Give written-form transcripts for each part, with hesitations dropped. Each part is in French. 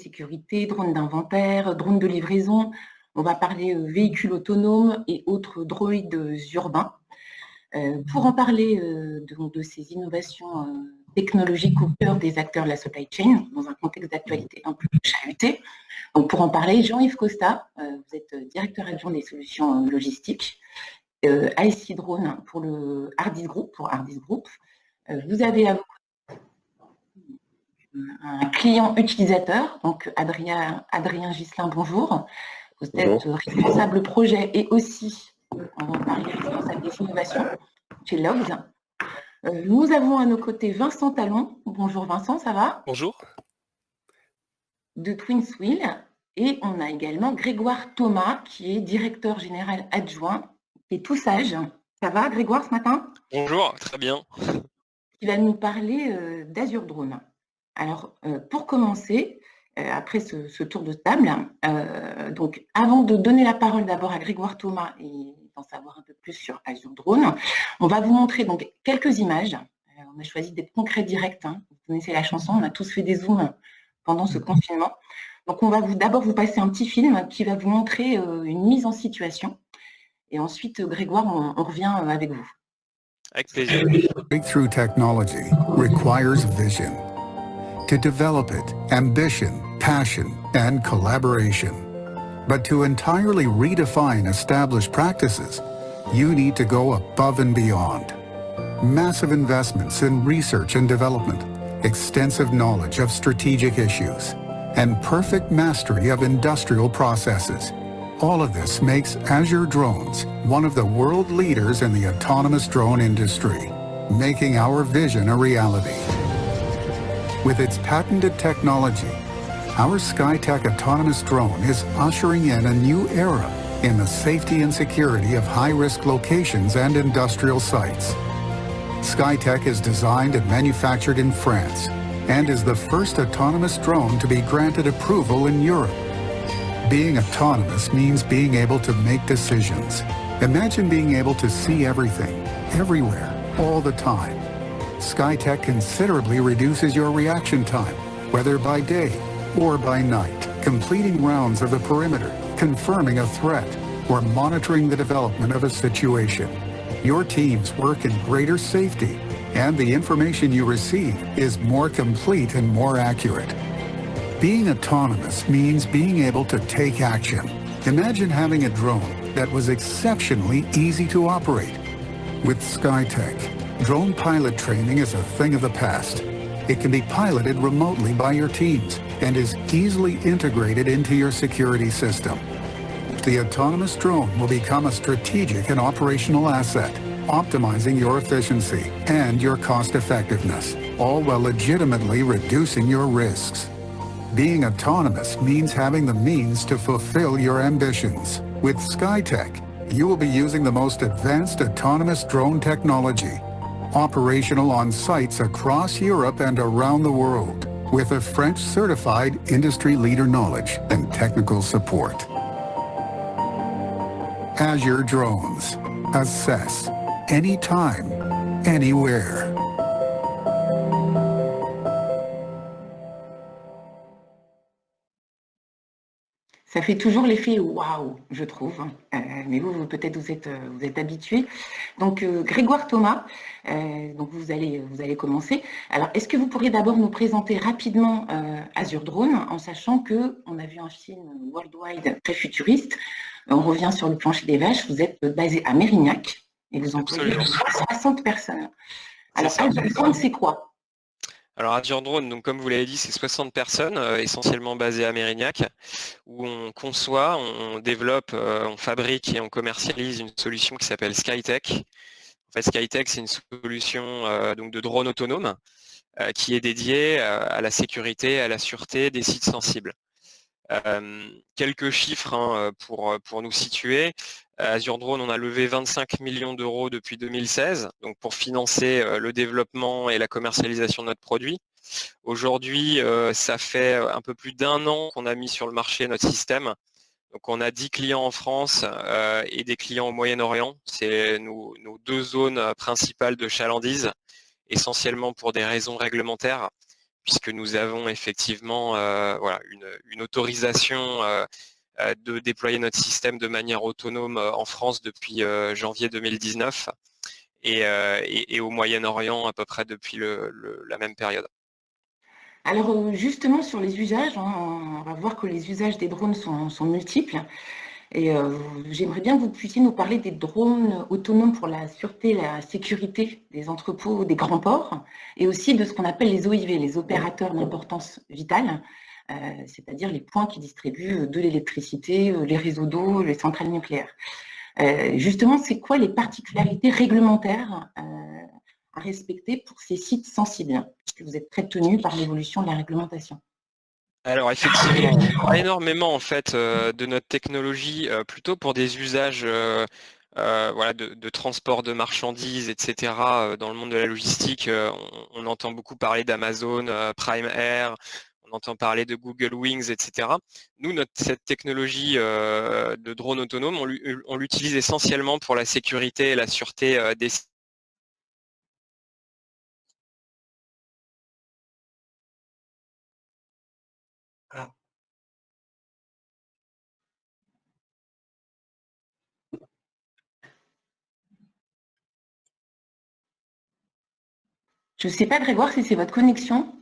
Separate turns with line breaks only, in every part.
sécurité, drones d'inventaire, drones de livraison. On va parler véhicules autonomes et autres droïdes urbains. Pour en parler de ces innovations technologiques au cœur des acteurs de la supply chain, dans un contexte d'actualité un peu chahuté. Donc pour en parler, Jean-Yves Costa, vous êtes directeur adjoint des solutions logistiques, ASI Drone pour le Hardis Group, vous avez à vous un client utilisateur, donc Adrien Gislin, bonjour. Vous êtes responsable projet et aussi, on va en parler, responsable des innovations chez Logs. Nous avons à nos côtés Vincent Talon. Bonjour Vincent, ça va?
Bonjour.
De Twinswheel. Et on a également Grégoire Thomas, qui est directeur général adjoint, qui est tout sage. Ça va Grégoire ce matin?
Bonjour, très bien.
Il va nous parler d'Azure Drone. Alors, pour commencer, après ce tour de table, donc avant de donner la parole d'abord à Grégoire Thomas et d'en savoir un peu plus sur Azure Drone, on va vous montrer donc quelques images. On a choisi d'être concret direct. Vous connaissez la chanson, on a tous fait des zooms pendant ce confinement. Donc, on va d'abord vous passer un petit film qui va vous montrer une mise en situation. Et ensuite, Grégoire, on revient avec vous.
Avec plaisir.
Breakthrough technology requires vision. To develop it, ambition, passion, and collaboration. But to entirely redefine established practices, you need to go above and beyond. Massive investments in research and development, extensive knowledge of strategic issues, and perfect mastery of industrial processes. All of this makes Azure Drones one of the world leaders in the autonomous drone industry, making our vision a reality. With its patented technology, our SkyTech autonomous drone is ushering in a new era in the safety and security of high-risk locations and industrial sites. SkyTech is designed and manufactured in France and is the first autonomous drone to be granted approval in Europe. Being autonomous means being able to make decisions. Imagine being able to see everything, everywhere, all the time. SkyTech considerably reduces your reaction time, whether by day or by night, completing rounds of the perimeter, confirming a threat, or monitoring the development of a situation. Your teams work in greater safety, and the information you receive is more complete and more accurate. Being autonomous means being able to take action. Imagine having a drone that was exceptionally easy to operate. With SkyTech, drone pilot training is a thing of the past. It can be piloted remotely by your teams and is easily integrated into your security system. The autonomous drone will become a strategic and operational asset, optimizing your efficiency and your cost effectiveness, all while legitimately reducing your risks. Being autonomous means having the means to fulfill your ambitions. With SkyTech, you will be using the most advanced autonomous drone technology, operational on sites across Europe and around the world, with a French-certified industry leader knowledge and technical support. Azure Drones. Assess. Anytime, anywhere.
Ça fait toujours l'effet waouh, je trouve. Mais vous peut-être vous êtes habitués. Donc Grégoire Thomas, donc vous allez commencer. Alors est-ce que vous pourriez d'abord nous présenter rapidement Azure Drone, en sachant que on a vu un film worldwide très futuriste. On revient sur le plancher des vaches. Vous êtes basé à Mérignac et vous employez 60 personnes. Alors Azure Drone, c'est quoi?
Alors Azure Drone, donc comme vous l'avez dit, c'est 60 personnes, essentiellement basées à Mérignac, où on conçoit, on développe, on fabrique et on commercialise une solution qui s'appelle SkyTech. En fait, SkyTech, c'est une solution donc de drone autonome qui est dédiée à la sécurité, à la sûreté des sites sensibles. Quelques chiffres pour nous situer. Azure Drone, on a levé 25 millions d'euros depuis 2016, donc pour financer le développement et la commercialisation de notre produit. Aujourd'hui, ça fait un peu plus d'1 an qu'on a mis sur le marché notre système. Donc on a 10 clients en France et des clients au Moyen-Orient. C'est nos 2 zones principales de chalandise, essentiellement pour des raisons réglementaires. puisque nous avons effectivement voilà, une autorisation de déployer notre système de manière autonome en France depuis janvier 2019 et au Moyen-Orient à peu près depuis la même période.
Alors justement sur les usages, on va voir que les usages des drones sont multiples. Et j'aimerais bien que vous puissiez nous parler des drones autonomes pour la sûreté et la sécurité des entrepôts, des grands ports, et aussi de ce qu'on appelle les OIV, les opérateurs d'importance vitale, c'est-à-dire les points qui distribuent de l'électricité, les réseaux d'eau, les centrales nucléaires. Justement, c'est quoi les particularités réglementaires à respecter pour ces sites sensibles, puisque vous êtes très tenu par l'évolution de la réglementation?
Alors effectivement, on parle énormément en fait de notre technologie plutôt pour des usages voilà, de transport de marchandises, etc. Dans le monde de la logistique, on entend beaucoup parler d'Amazon Prime Air, on entend parler de Google Wings, etc. Nous, cette technologie de drone autonome, on l'utilise essentiellement pour la sécurité et la sûreté des sites.
Je ne sais pas, Grégoire, si c'est votre connexion.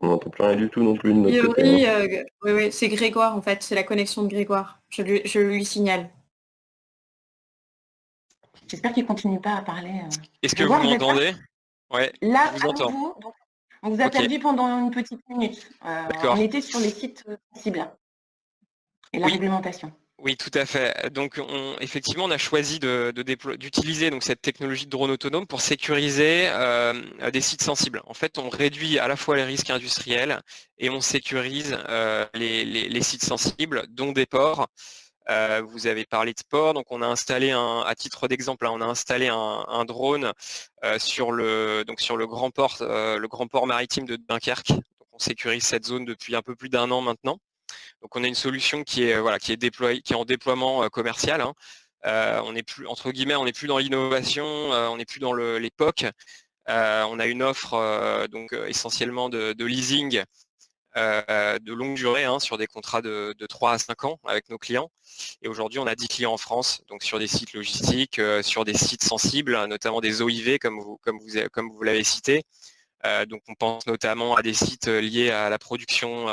On n'entend plus rien du tout non plus de notre côté.
Oui, c'est Grégoire en fait, c'est la connexion de Grégoire. Je lui signale.
J'espère qu'il ne continue pas à parler.
Est-ce que vous m'entendez? Ouais,
là,
je vous entends.
Nouveau, donc, on vous a perdu pendant une petite minute. On était sur les sites sensibles et la réglementation.
Oui, tout à fait. Donc, effectivement, on a choisi d'utiliser cette technologie de drone autonome pour sécuriser des sites sensibles. En fait, on réduit à la fois les risques industriels et on sécurise les sites sensibles, dont des ports. Vous avez parlé de port, donc on a installé à titre d'exemple, on a installé un drone sur le grand port maritime de Dunkerque. Donc, on sécurise cette zone depuis un peu plus d'1 an maintenant. Donc on a une solution qui est en déploiement commercial. Hein. On n'est plus, entre guillemets, on n'est plus dans l'innovation, on n'est plus dans l'époque. On a une offre essentiellement de leasing de longue durée sur des contrats de 3 à 5 ans avec nos clients. Et aujourd'hui, on a 10 clients en France, donc sur des sites logistiques, sur des sites sensibles, notamment des OIV comme vous l'avez cité. Donc on pense notamment à des sites liés à la production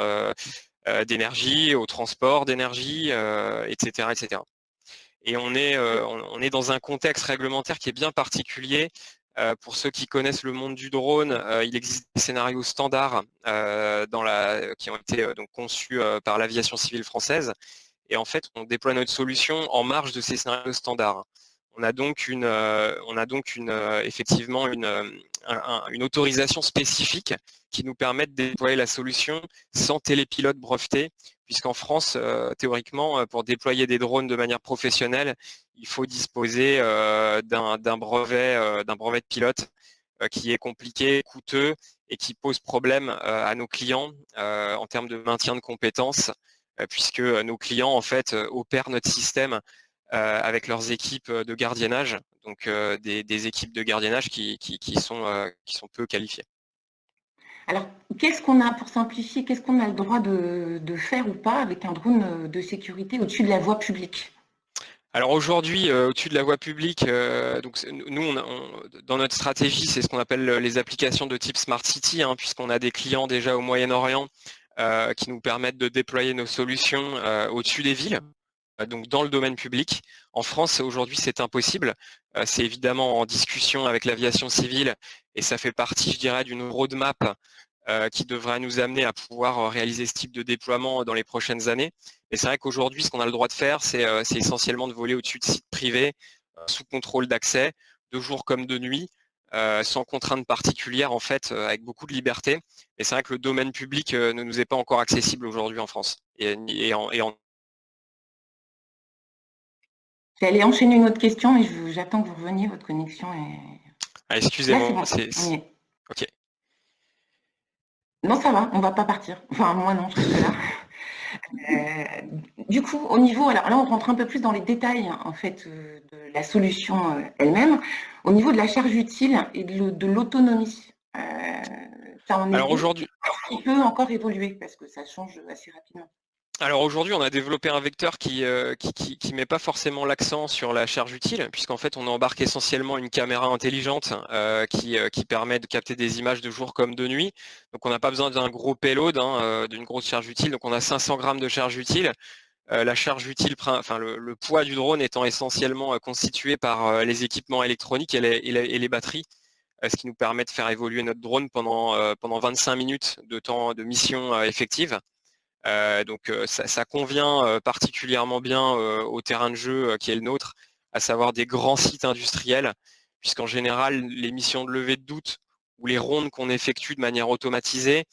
d'énergie, au transport d'énergie, etc., etc. Et on est dans un contexte réglementaire qui est bien particulier. Pour ceux qui connaissent le monde du drone, il existe des scénarios standards qui ont été conçus par l'aviation civile française. Et en fait, on déploie notre solution en marge de ces scénarios standards. On a donc effectivement une autorisation spécifique qui nous permet de déployer la solution sans télépilote breveté, puisqu'en France, théoriquement, pour déployer des drones de manière professionnelle, il faut disposer d'un brevet de pilote qui est compliqué, coûteux et qui pose problème à nos clients en termes de maintien de compétences, puisque nos clients en fait opèrent notre système avec leurs équipes de gardiennage, donc des équipes de gardiennage qui sont peu qualifiées.
Alors, qu'est-ce qu'on a, pour simplifier, qu'est-ce qu'on a le droit de faire ou pas avec un drone de sécurité au-dessus de la voie publique?
Alors aujourd'hui, au-dessus de la voie publique, donc nous, dans notre stratégie, c'est ce qu'on appelle les applications de type Smart City, puisqu'on a des clients déjà au Moyen-Orient qui nous permettent de déployer nos solutions au-dessus des villes, donc dans le domaine public. En France, aujourd'hui, c'est impossible. C'est évidemment en discussion avec l'aviation civile et ça fait partie, je dirais, d'une roadmap qui devrait nous amener à pouvoir réaliser ce type de déploiement dans les prochaines années. Et c'est vrai qu'aujourd'hui, ce qu'on a le droit de faire, c'est essentiellement de voler au-dessus de sites privés, sous contrôle d'accès, de jour comme de nuit, sans contrainte particulière, en fait, avec beaucoup de liberté. Et c'est vrai que le domaine public ne nous est pas encore accessible aujourd'hui en France.
J'allais enchaîner une autre question, mais j'attends que vous reveniez, votre connexion est...
Ah, excusez-moi,
bon.
Ok.
Non, ça va, on va pas partir. Enfin, moi non, je reste là. Du coup, au niveau, alors là, on rentre un peu plus dans les détails en fait de la solution elle-même. Au niveau de la charge utile et de l'autonomie, Ça en est
Alors aujourd'hui,
il peut encore évoluer parce que ça change assez rapidement.
Alors aujourd'hui, on a développé un vecteur qui met pas forcément l'accent sur la charge utile, puisqu'en fait, on embarque essentiellement une caméra intelligente qui permet de capter des images de jour comme de nuit. Donc on n'a pas besoin d'un gros payload, d'une grosse charge utile. Donc on a 500 grammes de charge utile. La charge utile, enfin le poids du drone étant essentiellement constitué par les équipements électroniques et les batteries, ce qui nous permet de faire évoluer notre drone pendant 25 minutes de temps de mission effective. Donc ça convient particulièrement bien au terrain de jeu qui est le nôtre, à savoir des grands sites industriels, puisqu'en général, les missions de levée de doute ou les rondes qu'on effectue de manière automatisée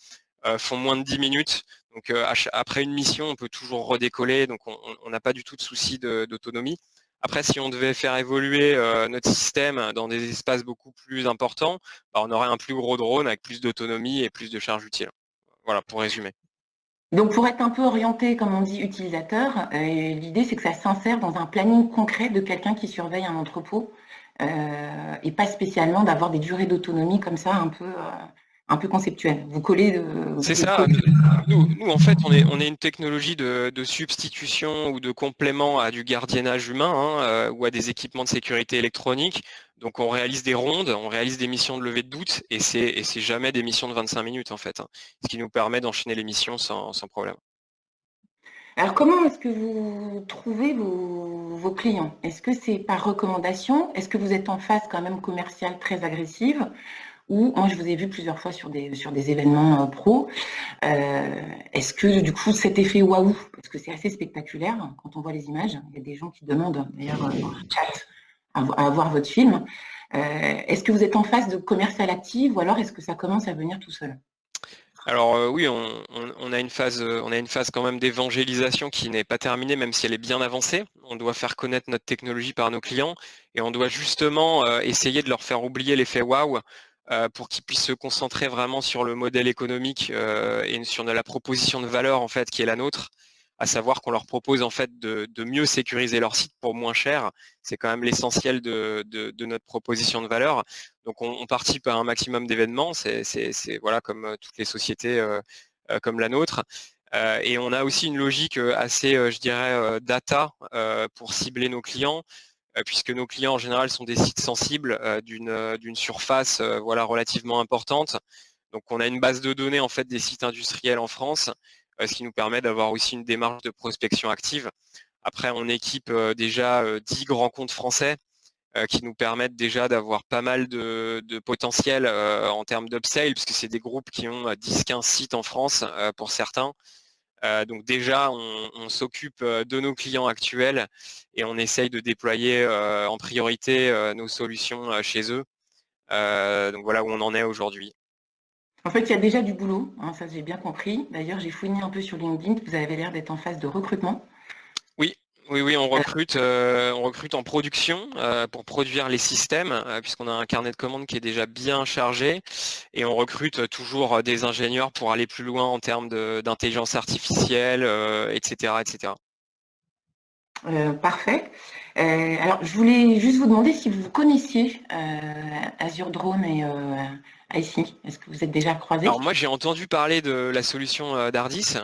font moins de 10 minutes. Donc après une mission, on peut toujours redécoller, donc on n'a pas du tout de souci d'autonomie. Après, si on devait faire évoluer notre système dans des espaces beaucoup plus importants, on aurait un plus gros drone avec plus d'autonomie et plus de charge utile. Voilà, pour résumer.
Donc pour être un peu orienté, comme on dit, utilisateur, l'idée c'est que ça s'insère dans un planning concret de quelqu'un qui surveille un entrepôt et pas spécialement d'avoir des durées d'autonomie comme ça un peu conceptuelles. Vous collez...
C'est ça. Nous, en fait, on est une technologie de substitution ou de complément à du gardiennage humain ou à des équipements de sécurité électronique. Donc on réalise des rondes, on réalise des missions de levée de doute et c'est jamais des missions de 25 minutes en fait, ce qui nous permet d'enchaîner les missions sans problème.
Alors comment est-ce que vous trouvez vos clients? Est-ce que c'est par recommandation? Est-ce que vous êtes en phase quand même commerciale très agressive? Ou moi je vous ai vu plusieurs fois sur des événements pro. Est-ce que du coup cet effet waouh, parce que c'est assez spectaculaire quand on voit les images, il y a des gens qui demandent d'ailleurs dans le chat à voir votre film. Est-ce que vous êtes en phase de commercial active ou alors est-ce que ça commence à venir tout seul?
Alors oui, on a une phase quand même d'évangélisation qui n'est pas terminée, même si elle est bien avancée. On doit faire connaître notre technologie par nos clients et on doit justement essayer de leur faire oublier l'effet waouh pour qu'ils puissent se concentrer vraiment sur le modèle économique et sur la proposition de valeur en fait qui est la nôtre, à savoir qu'on leur propose en fait de mieux sécuriser leur site pour moins cher. C'est quand même l'essentiel de notre proposition de valeur. Donc on participe à un maximum d'événements, c'est voilà comme toutes les sociétés comme la nôtre. Et on a aussi une logique assez, je dirais, data pour cibler nos clients, puisque nos clients en général sont des sites sensibles d'une surface voilà, relativement importante. Donc on a une base de données en fait des sites industriels en France, ce qui nous permet d'avoir aussi une démarche de prospection active. Après, on équipe déjà 10 grands comptes français qui nous permettent déjà d'avoir pas mal de potentiel en termes d'upsale, puisque c'est des groupes qui ont 10-15 sites en France pour certains. Donc déjà, on s'occupe de nos clients actuels et on essaye de déployer en priorité nos solutions chez eux. Donc voilà où on en est aujourd'hui.
En fait, il y a déjà du boulot, ça j'ai bien compris. D'ailleurs, j'ai fouiné un peu sur LinkedIn, vous avez l'air d'être en phase de recrutement.
Oui, on recrute en production pour produire les systèmes, puisqu'on a un carnet de commandes qui est déjà bien chargé, et on recrute toujours des ingénieurs pour aller plus loin en termes d'intelligence artificielle, etc., etc.
Parfait. Alors, je voulais juste vous demander si vous connaissiez Azure Drone et IC. Est-ce que vous êtes déjà croisés?
Alors moi j'ai entendu parler de la solution d'Ardis,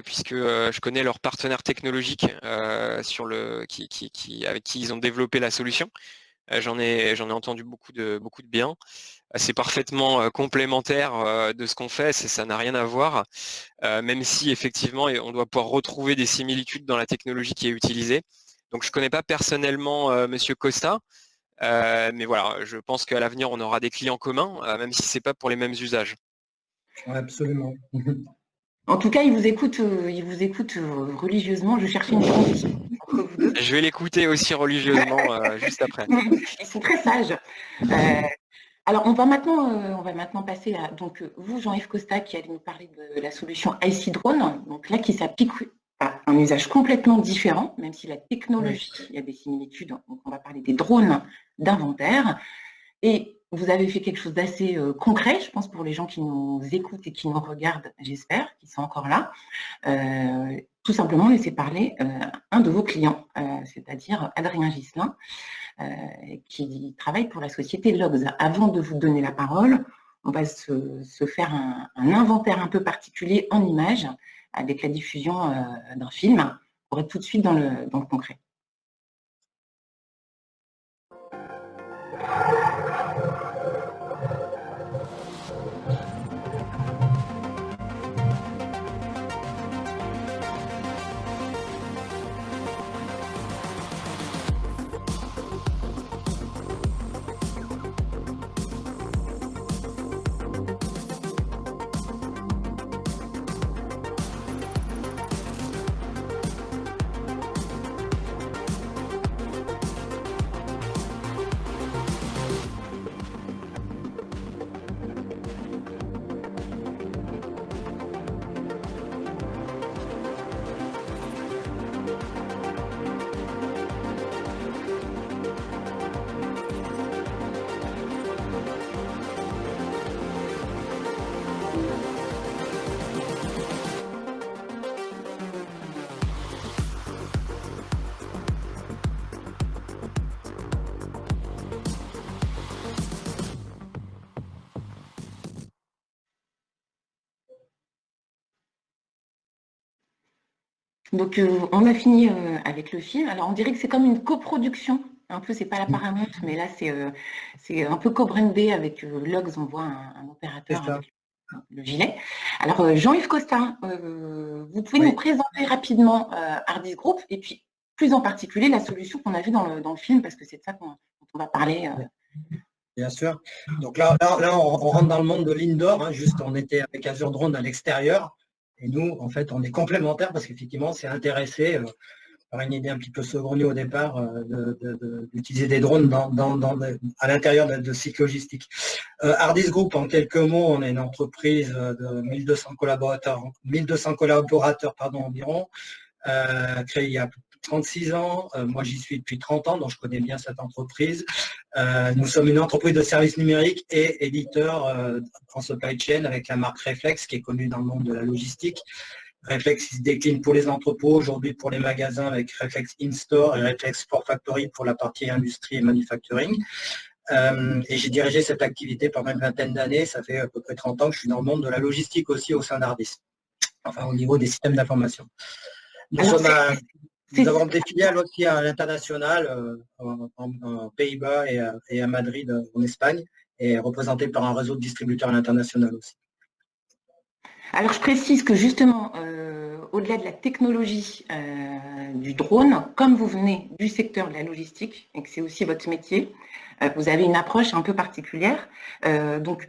puisque je connais leur partenaire technologique avec qui ils ont développé la solution. J'en ai entendu beaucoup de bien. C'est parfaitement complémentaire de ce qu'on fait, ça n'a rien à voir, même si effectivement on doit pouvoir retrouver des similitudes dans la technologie qui est utilisée. Donc je ne connais pas personnellement Monsieur Costa, mais voilà, je pense qu'à l'avenir on aura des clients communs, même si ce n'est pas pour les mêmes usages.
Ouais, absolument.
En tout cas, il vous écoute religieusement. Je cherchais une transition entre vous deux.
Je vais l'écouter aussi religieusement juste après.
Ils sont très sages. Alors, on va maintenant passer à vous, Jean-Yves Costa, qui allez nous parler de la solution IC Drone, donc là qui s'applique à un usage complètement différent, même si la technologie, il y a des similitudes. Donc, on va parler des drones d'inventaire. Et vous avez fait quelque chose d'assez concret, je pense, pour les gens qui nous écoutent et qui nous regardent, j'espère, qui sont encore là. Tout simplement laisser parler un de vos clients, c'est-à-dire Adrien Ghislain, qui travaille pour la société Logs. Avant de vous donner la parole, on va se faire un inventaire un peu particulier en images avec la diffusion d'un film pour être tout de suite dans le concret. Donc, on a fini avec le film. Alors, on dirait que c'est comme une coproduction. Un peu, c'est pas la Paramount, mais là, c'est un peu co-brandé avec Logs. On voit un opérateur avec le gilet. Alors, Jean-Yves Costa, vous pouvez nous présenter rapidement Hardis Group et puis, plus en particulier, la solution qu'on a vue dans le film, parce que c'est de ça dont on va parler.
Bien sûr. Donc là on rentre dans le monde de l'indoor. Hein, juste, on était avec Azure Drone à l'extérieur. Et nous, en fait, on est complémentaires parce qu'effectivement, c'est intéressé par une idée un petit peu saugrenue au départ d'utiliser des drones à l'intérieur de sites logistiques. Hardis Group, en quelques mots, on est une entreprise de 1200 collaborateurs environ, créée il y a 36 ans. Moi, j'y suis depuis 30 ans, donc je connais bien cette entreprise. Nous sommes une entreprise de services numériques et éditeur en supply chain avec la marque Reflex qui est connue dans le monde de la logistique. Reflex se décline pour les entrepôts, aujourd'hui pour les magasins avec Reflex In-Store et Reflex Sport Factory pour la partie industrie et manufacturing. Et j'ai dirigé cette activité pendant une vingtaine d'années. Ça fait à peu près 30 ans que je suis dans le monde de la logistique aussi au sein d'Hardis, enfin au niveau des systèmes d'information. Nous avons des filiales aussi à l'international, en Pays-Bas et à Madrid, en Espagne, et représentés par un réseau de distributeurs à l'international aussi.
Alors, je précise que justement, au-delà de la technologie du drone, comme vous venez du secteur de la logistique et que c'est aussi votre métier, vous avez une approche un peu particulière. Donc,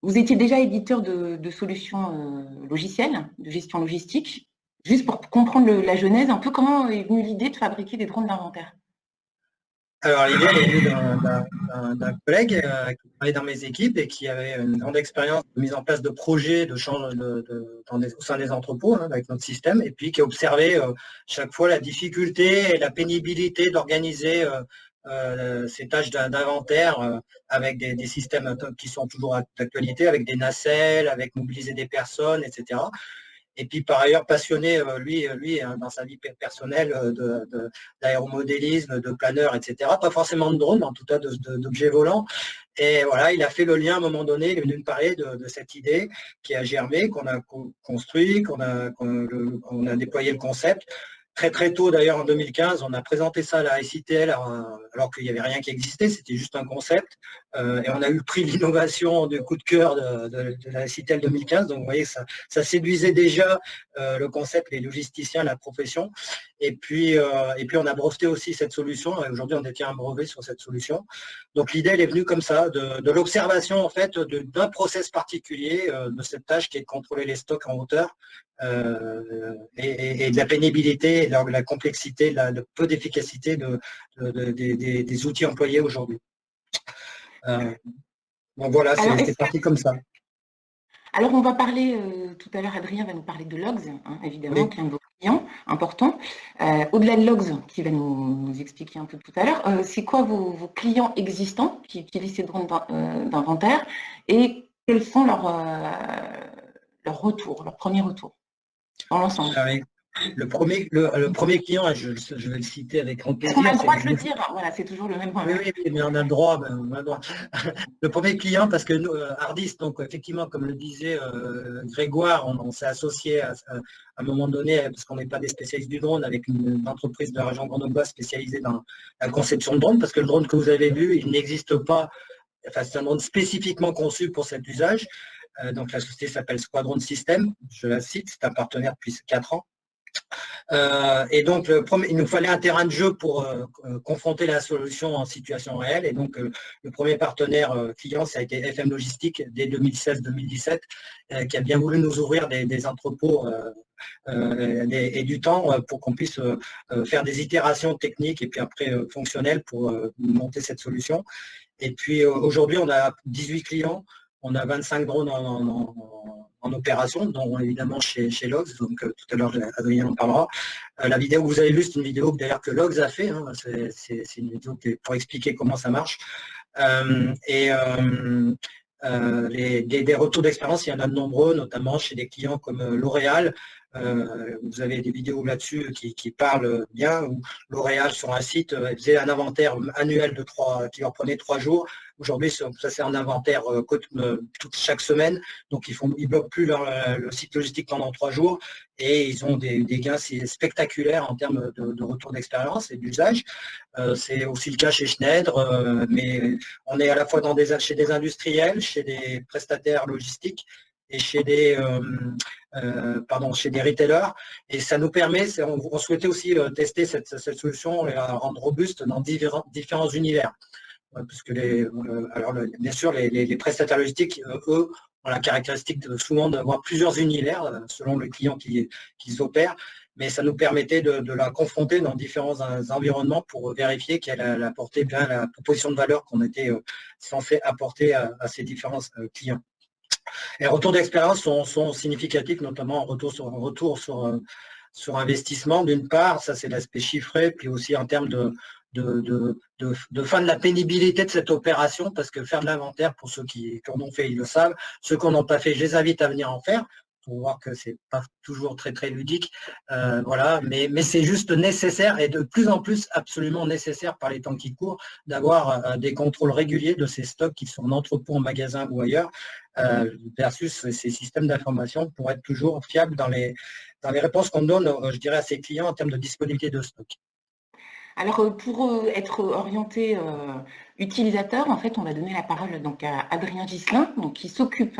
vous étiez déjà éditeur de solutions logicielles, de gestion logistique. Juste pour comprendre la genèse, un peu comment est venue l'idée de fabriquer des drones d'inventaire?
Alors l'idée est venue d'un collègue qui travaillait dans mes équipes et qui avait une grande expérience de mise en place de projets au sein des entrepôts avec notre système, et puis qui observait chaque fois la difficulté et la pénibilité d'organiser ces tâches d'inventaire avec des systèmes qui sont toujours d'actualité, avec des nacelles, avec mobiliser des personnes, etc. Et puis par ailleurs passionné, lui dans sa vie personnelle d'aéromodélisme, de planeur, etc. Pas forcément de drone, mais en tout cas d'objets volants. Et voilà, il a fait le lien à un moment donné, il est venu me parler de cette idée qui a germé, qu'on a construit, qu'on a déployé le concept. Très tôt d'ailleurs en 2015, on a présenté ça à la ICTL alors qu'il n'y avait rien qui existait, c'était juste un concept. Et on a eu le prix de l'innovation du coup de cœur de la ICTL 2015. Donc vous voyez, ça séduisait déjà le concept, les logisticiens, la profession. Et puis on a breveté aussi cette solution. Et aujourd'hui, on détient un brevet sur cette solution. Donc l'idée, elle est venue comme ça, de l'observation en fait d'un process particulier, de cette tâche qui est de contrôler les stocks en hauteur. Et de la pénibilité, et de la complexité, de peu d'efficacité des outils employés aujourd'hui. Donc voilà, c'est parti comme ça.
Alors on va parler, tout à l'heure Adrien va nous parler de Logs, évidemment, qui est un de vos clients importants. Au-delà de Logs, qui va nous expliquer un peu tout à l'heure, c'est quoi vos clients existants qui utilisent ces drones d'inventaire et quels sont leurs retours, leurs premiers retours dans l'ensemble?
Le premier client, je vais le citer avec grand plaisir.
On a le droit de le dire, voilà, c'est toujours le même point.
Oui, mais on a le droit. Le premier client, parce que nous, Hardis, donc effectivement, comme le disait Grégoire, on s'est associé à un moment donné, parce qu'on n'est pas des spécialistes du drone, avec une entreprise de la région grenoblois spécialisée dans la conception de drone, parce que le drone que vous avez vu, il n'existe pas, enfin c'est un drone spécifiquement conçu pour cet usage. Donc la société s'appelle Squadron System, je la cite, c'est un partenaire depuis 4 ans. Et donc, il nous fallait un terrain de jeu pour confronter la solution en situation réelle. Et donc, le premier partenaire client, ça a été FM Logistique dès 2016-2017, qui a bien voulu nous ouvrir des entrepôts et du temps pour qu'on puisse faire des itérations techniques et puis après fonctionnelles pour monter cette solution. Et puis, aujourd'hui, on a 18 clients. On a 25 drones en opération, dont évidemment chez Logs, donc tout à l'heure Adrien en parlera. La vidéo que vous avez vue, c'est une vidéo d'ailleurs que Logs a fait, hein, c'est une vidéo pour expliquer comment ça marche. Des retours d'expérience, il y en a de nombreux, notamment chez des clients comme L'Oréal. Vous avez des vidéos là-dessus qui parlent bien, où L'Oréal sur un site faisait un inventaire annuel qui leur prenait 3 jours. Aujourd'hui, ça c'est un inventaire chaque semaine, donc ils bloquent plus le site logistique pendant 3 jours et ils ont des gains spectaculaires en termes de retour d'expérience et d'usage. C'est aussi le cas chez Schneider, mais on est à la fois chez des industriels, chez des prestataires logistiques et chez des retailers, et ça nous permet, on souhaitait aussi tester cette solution et la rendre robuste dans différents univers. Parce que bien sûr, les prestataires logistiques, eux, ont la caractéristique souvent d'avoir plusieurs univers selon le client qu'ils opèrent, mais ça nous permettait de la confronter dans différents environnements pour vérifier qu'elle apportait bien la proposition de valeur qu'on était censé apporter à ces différents clients. Les retours d'expérience sont significatifs, notamment en retour sur investissement. D'une part, ça c'est l'aspect chiffré, puis aussi en termes de fin de la pénibilité de cette opération, parce que faire de l'inventaire, pour ceux qui en ont fait, ils le savent. Ceux qui n'en ont pas fait, je les invite à venir en faire, pour voir que c'est pas toujours très très ludique. Voilà, mais c'est juste nécessaire et de plus en plus absolument nécessaire par les temps qui courent d'avoir des contrôles réguliers de ces stocks qui sont en entrepôt, en magasin ou ailleurs, versus ces systèmes d'information pour être toujours fiables dans les réponses qu'on donne, je dirais, à ces clients en termes de disponibilité de stock.
Alors, pour être orienté utilisateur, en fait, on va donner la parole donc, à Adrien Ghislain, donc, qui s'occupe,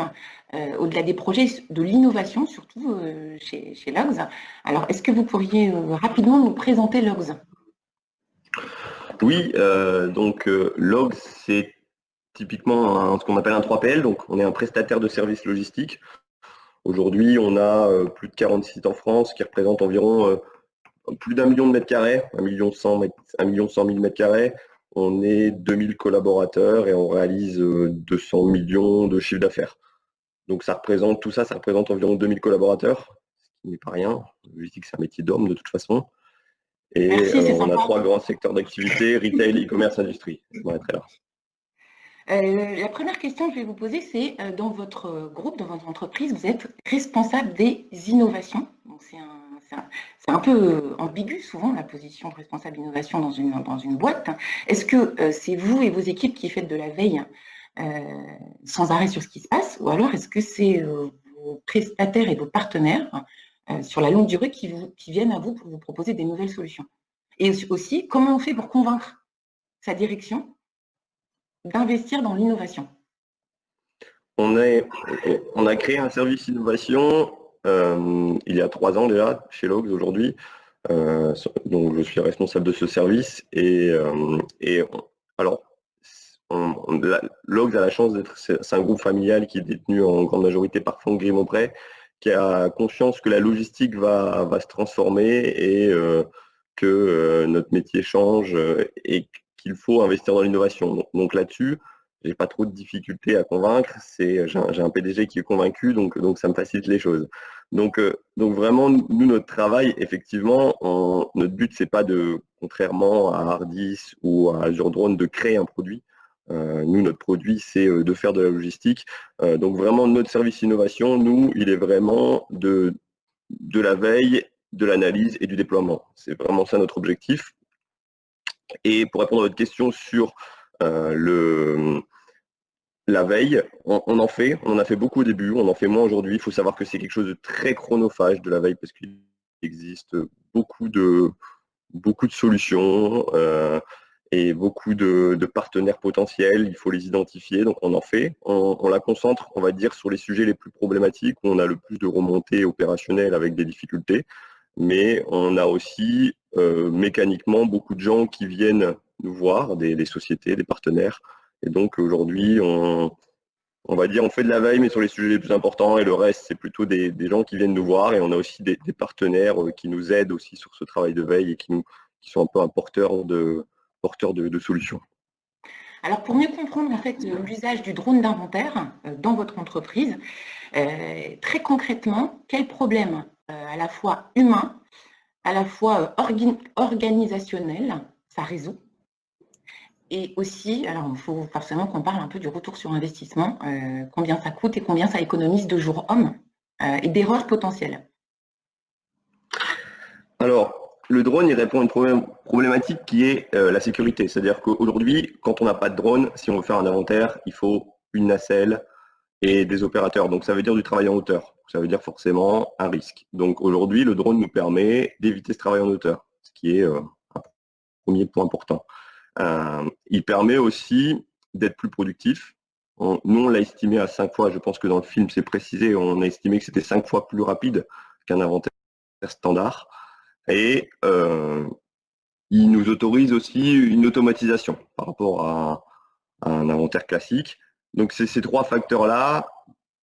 au-delà des projets, de l'innovation, surtout chez Logs. Alors, est-ce que vous pourriez rapidement nous présenter Logs?
Oui, donc Logs, c'est typiquement ce qu'on appelle un 3PL, donc on est un prestataire de services logistiques. Aujourd'hui, on a plus de 40 sites en France qui représentent environ plus d'1 million de mètres carrés, 1 100 000 mètres carrés. On est 2000 collaborateurs et on réalise 200 millions de chiffre d'affaires. Donc tout ça représente environ 2000 collaborateurs, ce qui n'est pas rien. La logistique, c'est un métier d'homme de toute façon. Et on a 3 grands secteurs d'activité, retail, e-commerce, industrie. Je m'arrêterai là.
La première question que je vais vous poser, c'est dans votre groupe, dans votre entreprise, vous êtes responsable des innovations. Donc c'est un peu ambigu souvent la position de responsable innovation dans une boîte. Est-ce que c'est vous et vos équipes qui faites de la veille sans arrêt sur ce qui se passe, ou alors est-ce que c'est vos prestataires et vos partenaires sur la longue durée qui viennent à vous pour vous proposer des nouvelles solutions? Et aussi, comment on fait pour convaincre sa direction d'investir dans l'innovation?
On a créé un service innovation il y a 3 ans déjà chez Logs aujourd'hui. Donc je suis responsable de ce service Logs a la chance c'est un groupe familial qui est détenu en grande majorité par Franck Grimont-Prey, qui a conscience que la logistique va se transformer et que notre métier change et qu'il faut investir dans l'innovation. Donc là-dessus, j'ai pas trop de difficultés à convaincre. J'ai un PDG qui est convaincu, donc ça me facilite les choses. Donc vraiment, nous, notre travail, effectivement, notre but, c'est pas contrairement à Hardis ou à Azure Drone, de créer un produit. Nous, notre produit, c'est de faire de la logistique. Donc vraiment, notre service innovation, nous, il est vraiment de la veille, de l'analyse et du déploiement. C'est vraiment ça notre objectif. Et pour répondre à votre question sur la veille, on en fait, on en a fait beaucoup au début, on en fait moins aujourd'hui. Il faut savoir que c'est quelque chose de très chronophage de la veille parce qu'il existe beaucoup de solutions et beaucoup de partenaires potentiels. Il faut les identifier, donc on en fait. On la concentre, on va dire, sur les sujets les plus problématiques où on a le plus de remontées opérationnelles avec des difficultés. Mais on a aussi mécaniquement beaucoup de gens qui viennent nous voir, des sociétés, des partenaires. Et donc aujourd'hui, on va dire on fait de la veille, mais sur les sujets les plus importants, et le reste, c'est plutôt des gens qui viennent nous voir. Et on a aussi des partenaires qui nous aident aussi sur ce travail de veille et qui sont un peu un porteur de solutions.
Alors, pour mieux comprendre en fait l'usage du drone d'inventaire dans votre entreprise, très concrètement, quels problèmes à la fois humains, à la fois organisationnels, ça résout? Et aussi, alors il faut forcément qu'on parle un peu du retour sur investissement, combien ça coûte et combien ça économise de jours hommes et d'erreurs potentielles.
Alors, le drone, il répond à une problématique qui est la sécurité. C'est-à-dire qu'aujourd'hui, quand on n'a pas de drone, si on veut faire un inventaire, il faut une nacelle et des opérateurs. Donc ça veut dire du travail en hauteur. Ça veut dire forcément un risque. Donc aujourd'hui, le drone nous permet d'éviter ce travail en hauteur, ce qui est un premier point important. Il permet aussi d'être plus productif. Nous, on l'a estimé à 5 fois, je pense que dans le film, c'est précisé, on a estimé que c'était 5 fois plus rapide qu'un inventaire standard. Et il nous autorise aussi une automatisation par rapport à un inventaire classique. Donc c'est ces 3 facteurs-là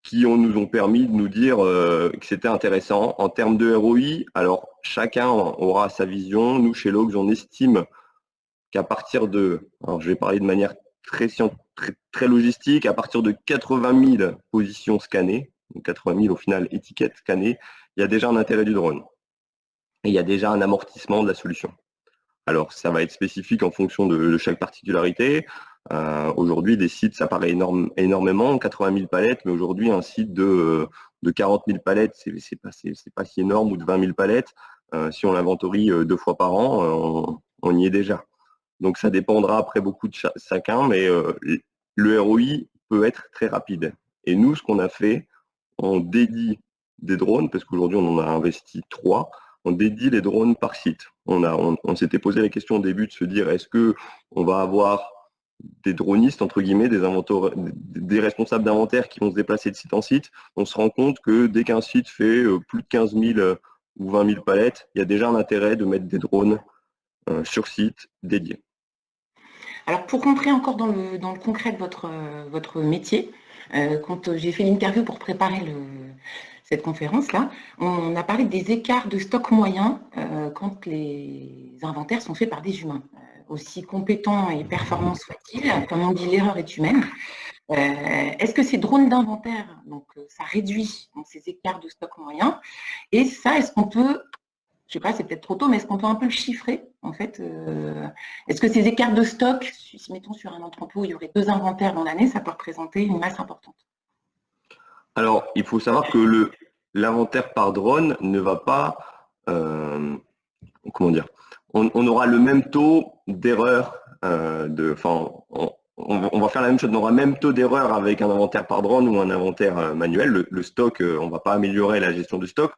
qui nous ont permis de nous dire que c'était intéressant. En termes de ROI, alors chacun aura sa vision. Nous, chez Logs, on estime qu'à partir de, alors je vais parler de manière très logistique, à partir de 80 000 positions scannées, donc 80 000 au final étiquettes scannées, il y a déjà un intérêt du drone. Et il y a déjà un amortissement de la solution. Alors, ça va être spécifique en fonction de chaque particularité. Aujourd'hui, des sites, ça paraît énormément, 80 000 palettes, mais aujourd'hui, un site de 40 000 palettes, c'est pas si énorme, ou de 20 000 palettes. Si on l'inventorie 2 fois par an, on y est déjà. Donc, ça dépendra après beaucoup de chacun, mais le ROI peut être très rapide. Et nous, ce qu'on a fait, on dédie des drones, parce qu'aujourd'hui, on en a investi 3, on dédie les drones par site. On s'était posé la question au début de se dire, est-ce qu'on va avoir des dronistes, entre guillemets, des responsables d'inventaire qui vont se déplacer de site en site? On se rend compte que dès qu'un site fait plus de 15 000 ou 20 000 palettes, il y a déjà un intérêt de mettre des drones sur site dédiés.
Alors, pour rentrer encore dans le concret de votre métier, quand j'ai fait l'interview pour préparer cette conférence-là, on a parlé des écarts de stock moyens quand les inventaires sont faits par des humains. Aussi compétents et performants soient-ils, comme on dit, l'erreur est humaine. Est-ce que ces drones d'inventaire, donc ça réduit ces écarts de stock moyens? Et ça, est-ce qu'on peut, je ne sais pas, c'est peut-être trop tôt, mais est-ce qu'on peut un peu le chiffrer en fait? Est-ce que ces écarts de stock, si mettons sur un entrepôt, il y aurait 2 inventaires dans l'année, ça peut représenter une masse importante?
Alors, il faut savoir que l'inventaire par drone ne va pas, comment dire, on aura le même taux d'erreur, on va faire la même chose, on aura le même taux d'erreur avec un inventaire par drone ou un inventaire manuel. Le stock, on ne va pas améliorer la gestion du stock.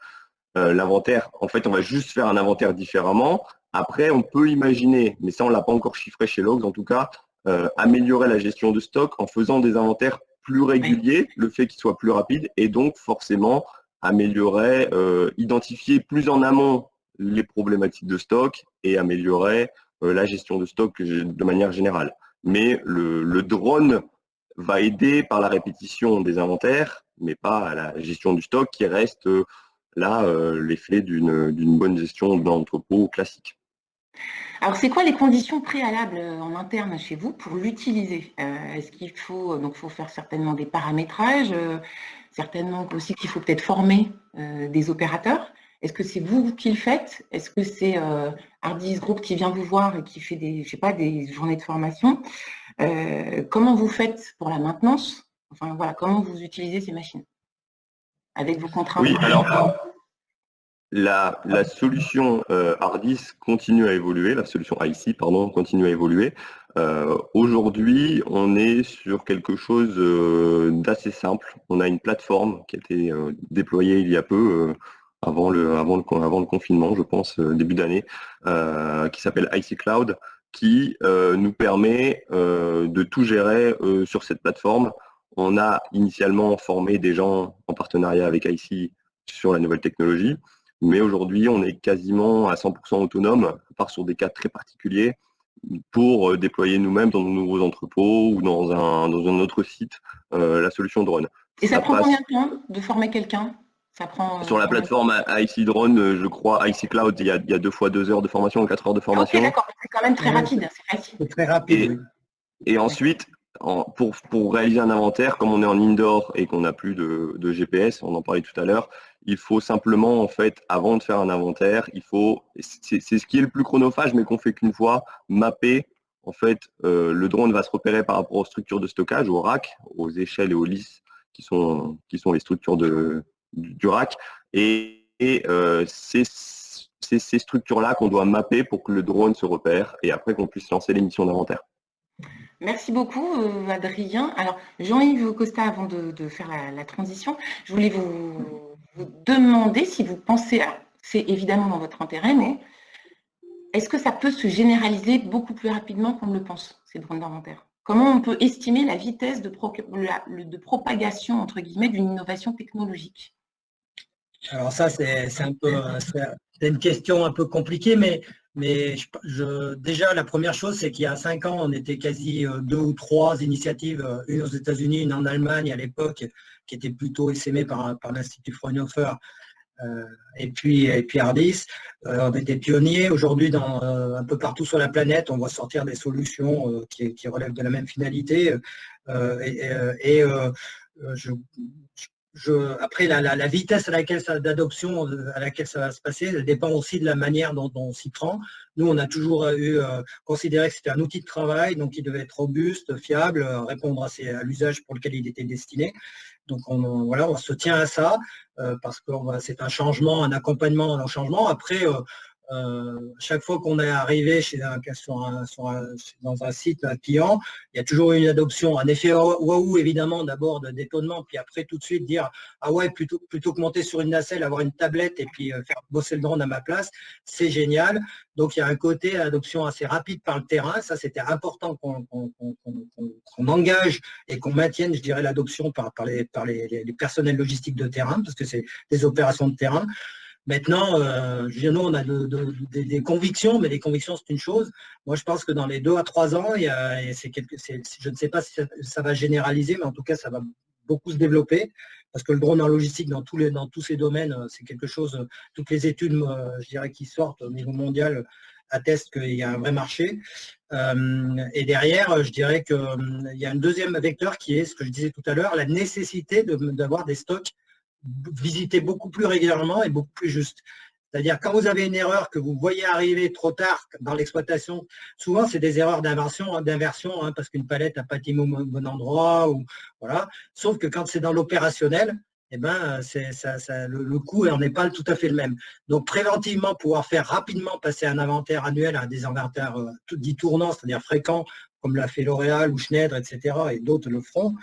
L'inventaire, en fait, on va juste faire un inventaire différemment. Après, on peut imaginer, mais ça, on ne l'a pas encore chiffré chez Logs, en tout cas, améliorer la gestion de stock en faisant des inventaires plus réguliers, le fait qu'ils soient plus rapides, et donc forcément améliorer, identifier plus en amont les problématiques de stock et améliorer la gestion de stock de manière générale. Mais le drone va aider par la répétition des inventaires, mais pas à la gestion du stock qui reste là l'effet d'une bonne gestion d'un entrepôt classique.
Alors, c'est quoi les conditions préalables en interne chez vous pour l'utiliser? Est-ce qu'il faut, donc, faut faire certainement des paramétrages, certainement aussi qu'il faut peut-être former des opérateurs? Est-ce que c'est vous qui le faites? Est-ce que c'est Hardis Group qui vient vous voir et qui fait des journées de formation? Comment vous faites pour la maintenance? Enfin, voilà, comment vous utilisez ces machines avec vos contraintes?
Oui, alors la solution Hardis continue à évoluer, la solution IC, pardon, continue à évoluer. Aujourd'hui, on est sur quelque chose d'assez simple. On a une plateforme qui a été déployée il y a peu, avant le confinement, je pense, début d'année, qui s'appelle IC Cloud, qui nous permet de tout gérer sur cette plateforme. On a initialement formé des gens en partenariat avec IC sur la nouvelle technologie, mais aujourd'hui, on est quasiment à 100% autonome, à part sur des cas très particuliers, pour déployer nous-mêmes dans nos nouveaux entrepôts ou dans un autre site la solution drone.
Et ça prend combien de temps de former quelqu'un? Ça prend,
sur la plateforme IC Drone, je crois, IC Cloud, il y a 2 fois 2 heures de formation, 4 heures de formation.
Ok, d'accord, c'est quand même très rapide, c'est facile.
C'est très rapide.
Et ensuite, pour réaliser un inventaire, comme on est en indoor et qu'on n'a plus de GPS, on en parlait tout à l'heure, il faut simplement, en fait, avant de faire un inventaire, c'est ce qui est le plus chronophage, mais qu'on fait qu'une fois, mapper. En fait, le drone va se repérer par rapport aux structures de stockage, aux racks, aux échelles et aux lisses qui sont les structures du rack. Et c'est ces structures-là qu'on doit mapper pour que le drone se repère et après qu'on puisse lancer les missions d'inventaire.
Merci beaucoup, Adrien. Alors, Jean-Yves Costa, avant de faire la transition, je voulais vous demander si vous pensez, c'est évidemment dans votre intérêt, mais est-ce que ça peut se généraliser beaucoup plus rapidement qu'on ne le pense, ces drones d'inventaire? Comment on peut estimer la vitesse de propagation, entre guillemets, d'une innovation technologique?
Alors ça, c'est une question un peu compliquée, mais déjà, la première chose, c'est qu'il y a 5 ans, on était quasi 2 ou 3 initiatives, une aux États-Unis, une en Allemagne à l'époque, qui était plutôt essaimée par l'Institut Fraunhofer, et puis Hardis. On était pionniers. Aujourd'hui, un peu partout sur la planète, on voit sortir des solutions qui relèvent de la même finalité. Après, la vitesse d'adoption à laquelle ça va se passer, elle dépend aussi de la manière dont on s'y prend. Nous, on a toujours considéré que c'était un outil de travail, donc il devait être robuste, fiable, répondre à l'usage pour lequel il était destiné. Donc on se tient à ça, parce que c'est un changement, un accompagnement dans le changement. Après, chaque fois qu'on est arrivé dans un site, un client, il y a toujours eu une adoption, un effet waouh évidemment, d'abord d'étonnement, puis après tout de suite dire ah ouais, plutôt que monter sur une nacelle, avoir une tablette et puis faire bosser le drone à ma place, c'est génial. Donc il y a un côté adoption assez rapide par le terrain. Ça, c'était important qu'on engage et qu'on maintienne, je dirais, l'adoption par les personnels logistiques de terrain, parce que c'est des opérations de terrain. Maintenant, nous, on a des convictions, mais les convictions, c'est une chose. Moi, je pense que dans les 2 à 3 ans, je ne sais pas si ça va généraliser, mais en tout cas, ça va beaucoup se développer, parce que le drone en logistique, dans tous ces domaines, c'est quelque chose, toutes les études, je dirais, qui sortent au niveau mondial, attestent qu'il y a un vrai marché. Et derrière, je dirais qu'il y a un deuxième vecteur qui est, ce que je disais tout à l'heure, la nécessité d'avoir des stocks visiter beaucoup plus régulièrement et beaucoup plus juste. C'est-à-dire, quand vous avez une erreur que vous voyez arriver trop tard dans l'exploitation, souvent c'est des erreurs d'inversion, parce qu'une palette n'a pas été au bon endroit, voilà. Sauf que quand c'est dans l'opérationnel, eh ben, le coût n'en est pas tout à fait le même. Donc préventivement, pouvoir faire rapidement passer un inventaire annuel à des inventaires dits tournants, c'est-à-dire fréquents, comme l'a fait L'Oréal ou Schneider, etc., et d'autres le feront,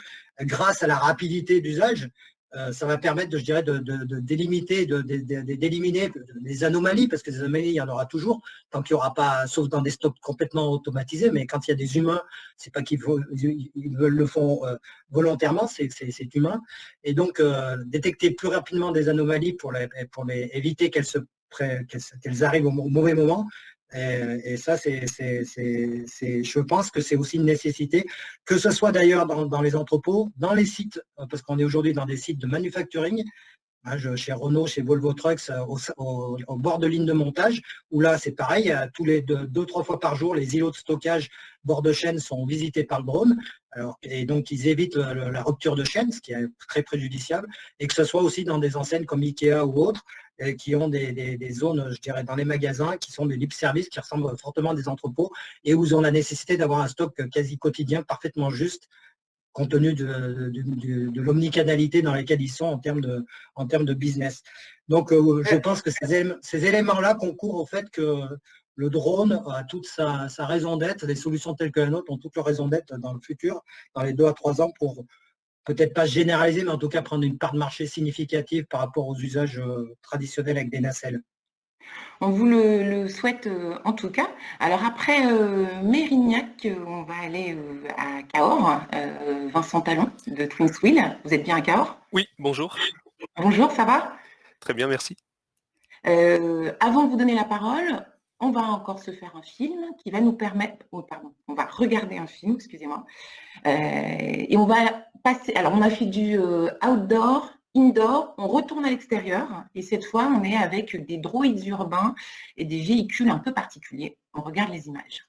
grâce à la rapidité d'usage, ça va permettre, je dirais, d'éliminer les anomalies, parce que des anomalies, il y en aura toujours, tant qu'il n'y aura pas, sauf dans des stocks complètement automatisés, mais quand il y a des humains, c'est pas qu'ils le font volontairement, c'est humain. Et donc, détecter plus rapidement des anomalies pour éviter qu'elles arrivent au mauvais moment. Et ça, je pense que c'est aussi une nécessité, que ce soit d'ailleurs dans les entrepôts, dans les sites, parce qu'on est aujourd'hui dans des sites de manufacturing, chez Renault, chez Volvo Trucks, au bord de ligne de montage, où là, c'est pareil, tous les 2-3 fois par jour, les îlots de stockage bord de chaîne sont visités par le drone, et donc ils évitent la rupture de chaîne, ce qui est très préjudiciable, et que ce soit aussi dans des enseignes comme Ikea ou autres, qui ont des zones, je dirais, dans les magasins, qui sont des libre-services, qui ressemblent fortement à des entrepôts, et où ils ont la nécessité d'avoir un stock quasi quotidien, parfaitement juste, compte tenu de l'omnicanalité dans laquelle ils sont en termes de business. Donc, je pense que ces éléments-là concourent au fait que le drone a toute sa raison d'être, les solutions telles que la nôtre ont toute leur raison d'être dans le futur, dans les 2 à 3 ans, pour peut-être pas généraliser, mais en tout cas prendre une part de marché significative par rapport aux usages traditionnels avec des nacelles.
On vous le souhaite en tout cas. Alors après Mérignac, on va aller à Cahors. Vincent Talon de Twinswheel. Vous êtes bien à Cahors?
Oui, bonjour.
Bonjour, ça va?
Très bien, merci.
Avant de vous donner la parole, on va encore se faire un film qui va nous permettre... Oh, pardon, on va regarder un film, excusez-moi. Et on va passer... Alors, on a fait du outdoor, indoor, on retourne à l'extérieur. Et cette fois, on est avec des droïdes urbains et des véhicules un peu particuliers. On regarde les images.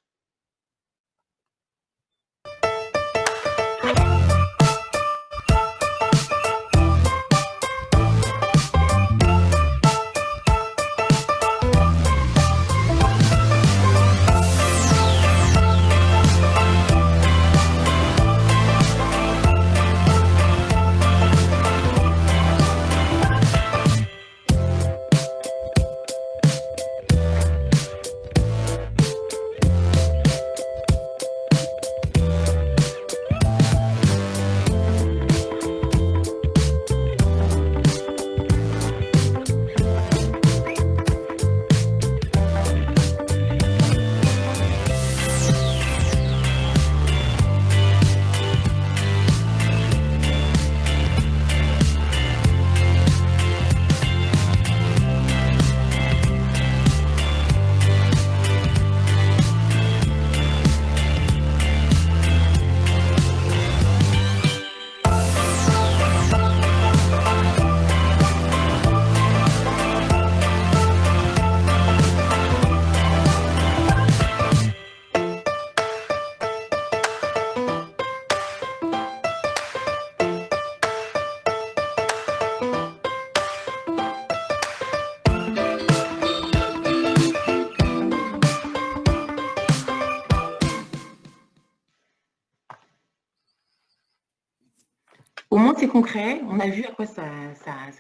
Au moins, c'est concret. On a vu à quoi ça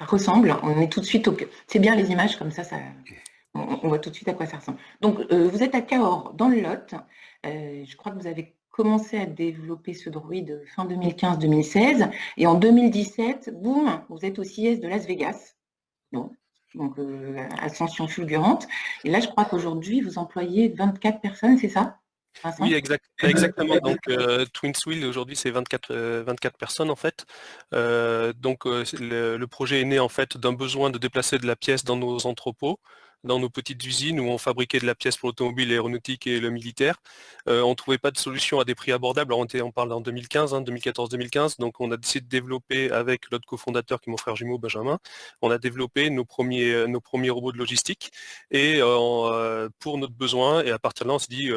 ressemble. On est tout de suite au... C'est bien les images, comme ça on voit tout de suite à quoi ça ressemble. Donc, vous êtes à Cahors, dans le Lot. Je crois que vous avez commencé à développer ce droïde fin 2015-2016. Et en 2017, boum, vous êtes au CES de Las Vegas. Bon, donc, ascension fulgurante. Et là, je crois qu'aujourd'hui, vous employez 24 personnes, c'est ça?
Oui, exactement. Donc, Twinswheel, aujourd'hui, c'est 24 personnes, en fait. Le projet est né, en fait, d'un besoin de déplacer de la pièce dans nos entrepôts, dans nos petites usines où on fabriquait de la pièce pour l'automobile, l'aéronautique et le militaire. On ne trouvait pas de solution à des prix abordables. Alors, on parle en 2015, 2014-2015. Donc, on a décidé de développer avec notre cofondateur, qui est mon frère jumeau, Benjamin. On a développé nos premiers robots de logistique et pour notre besoin. Et à partir de là, on s'est dit...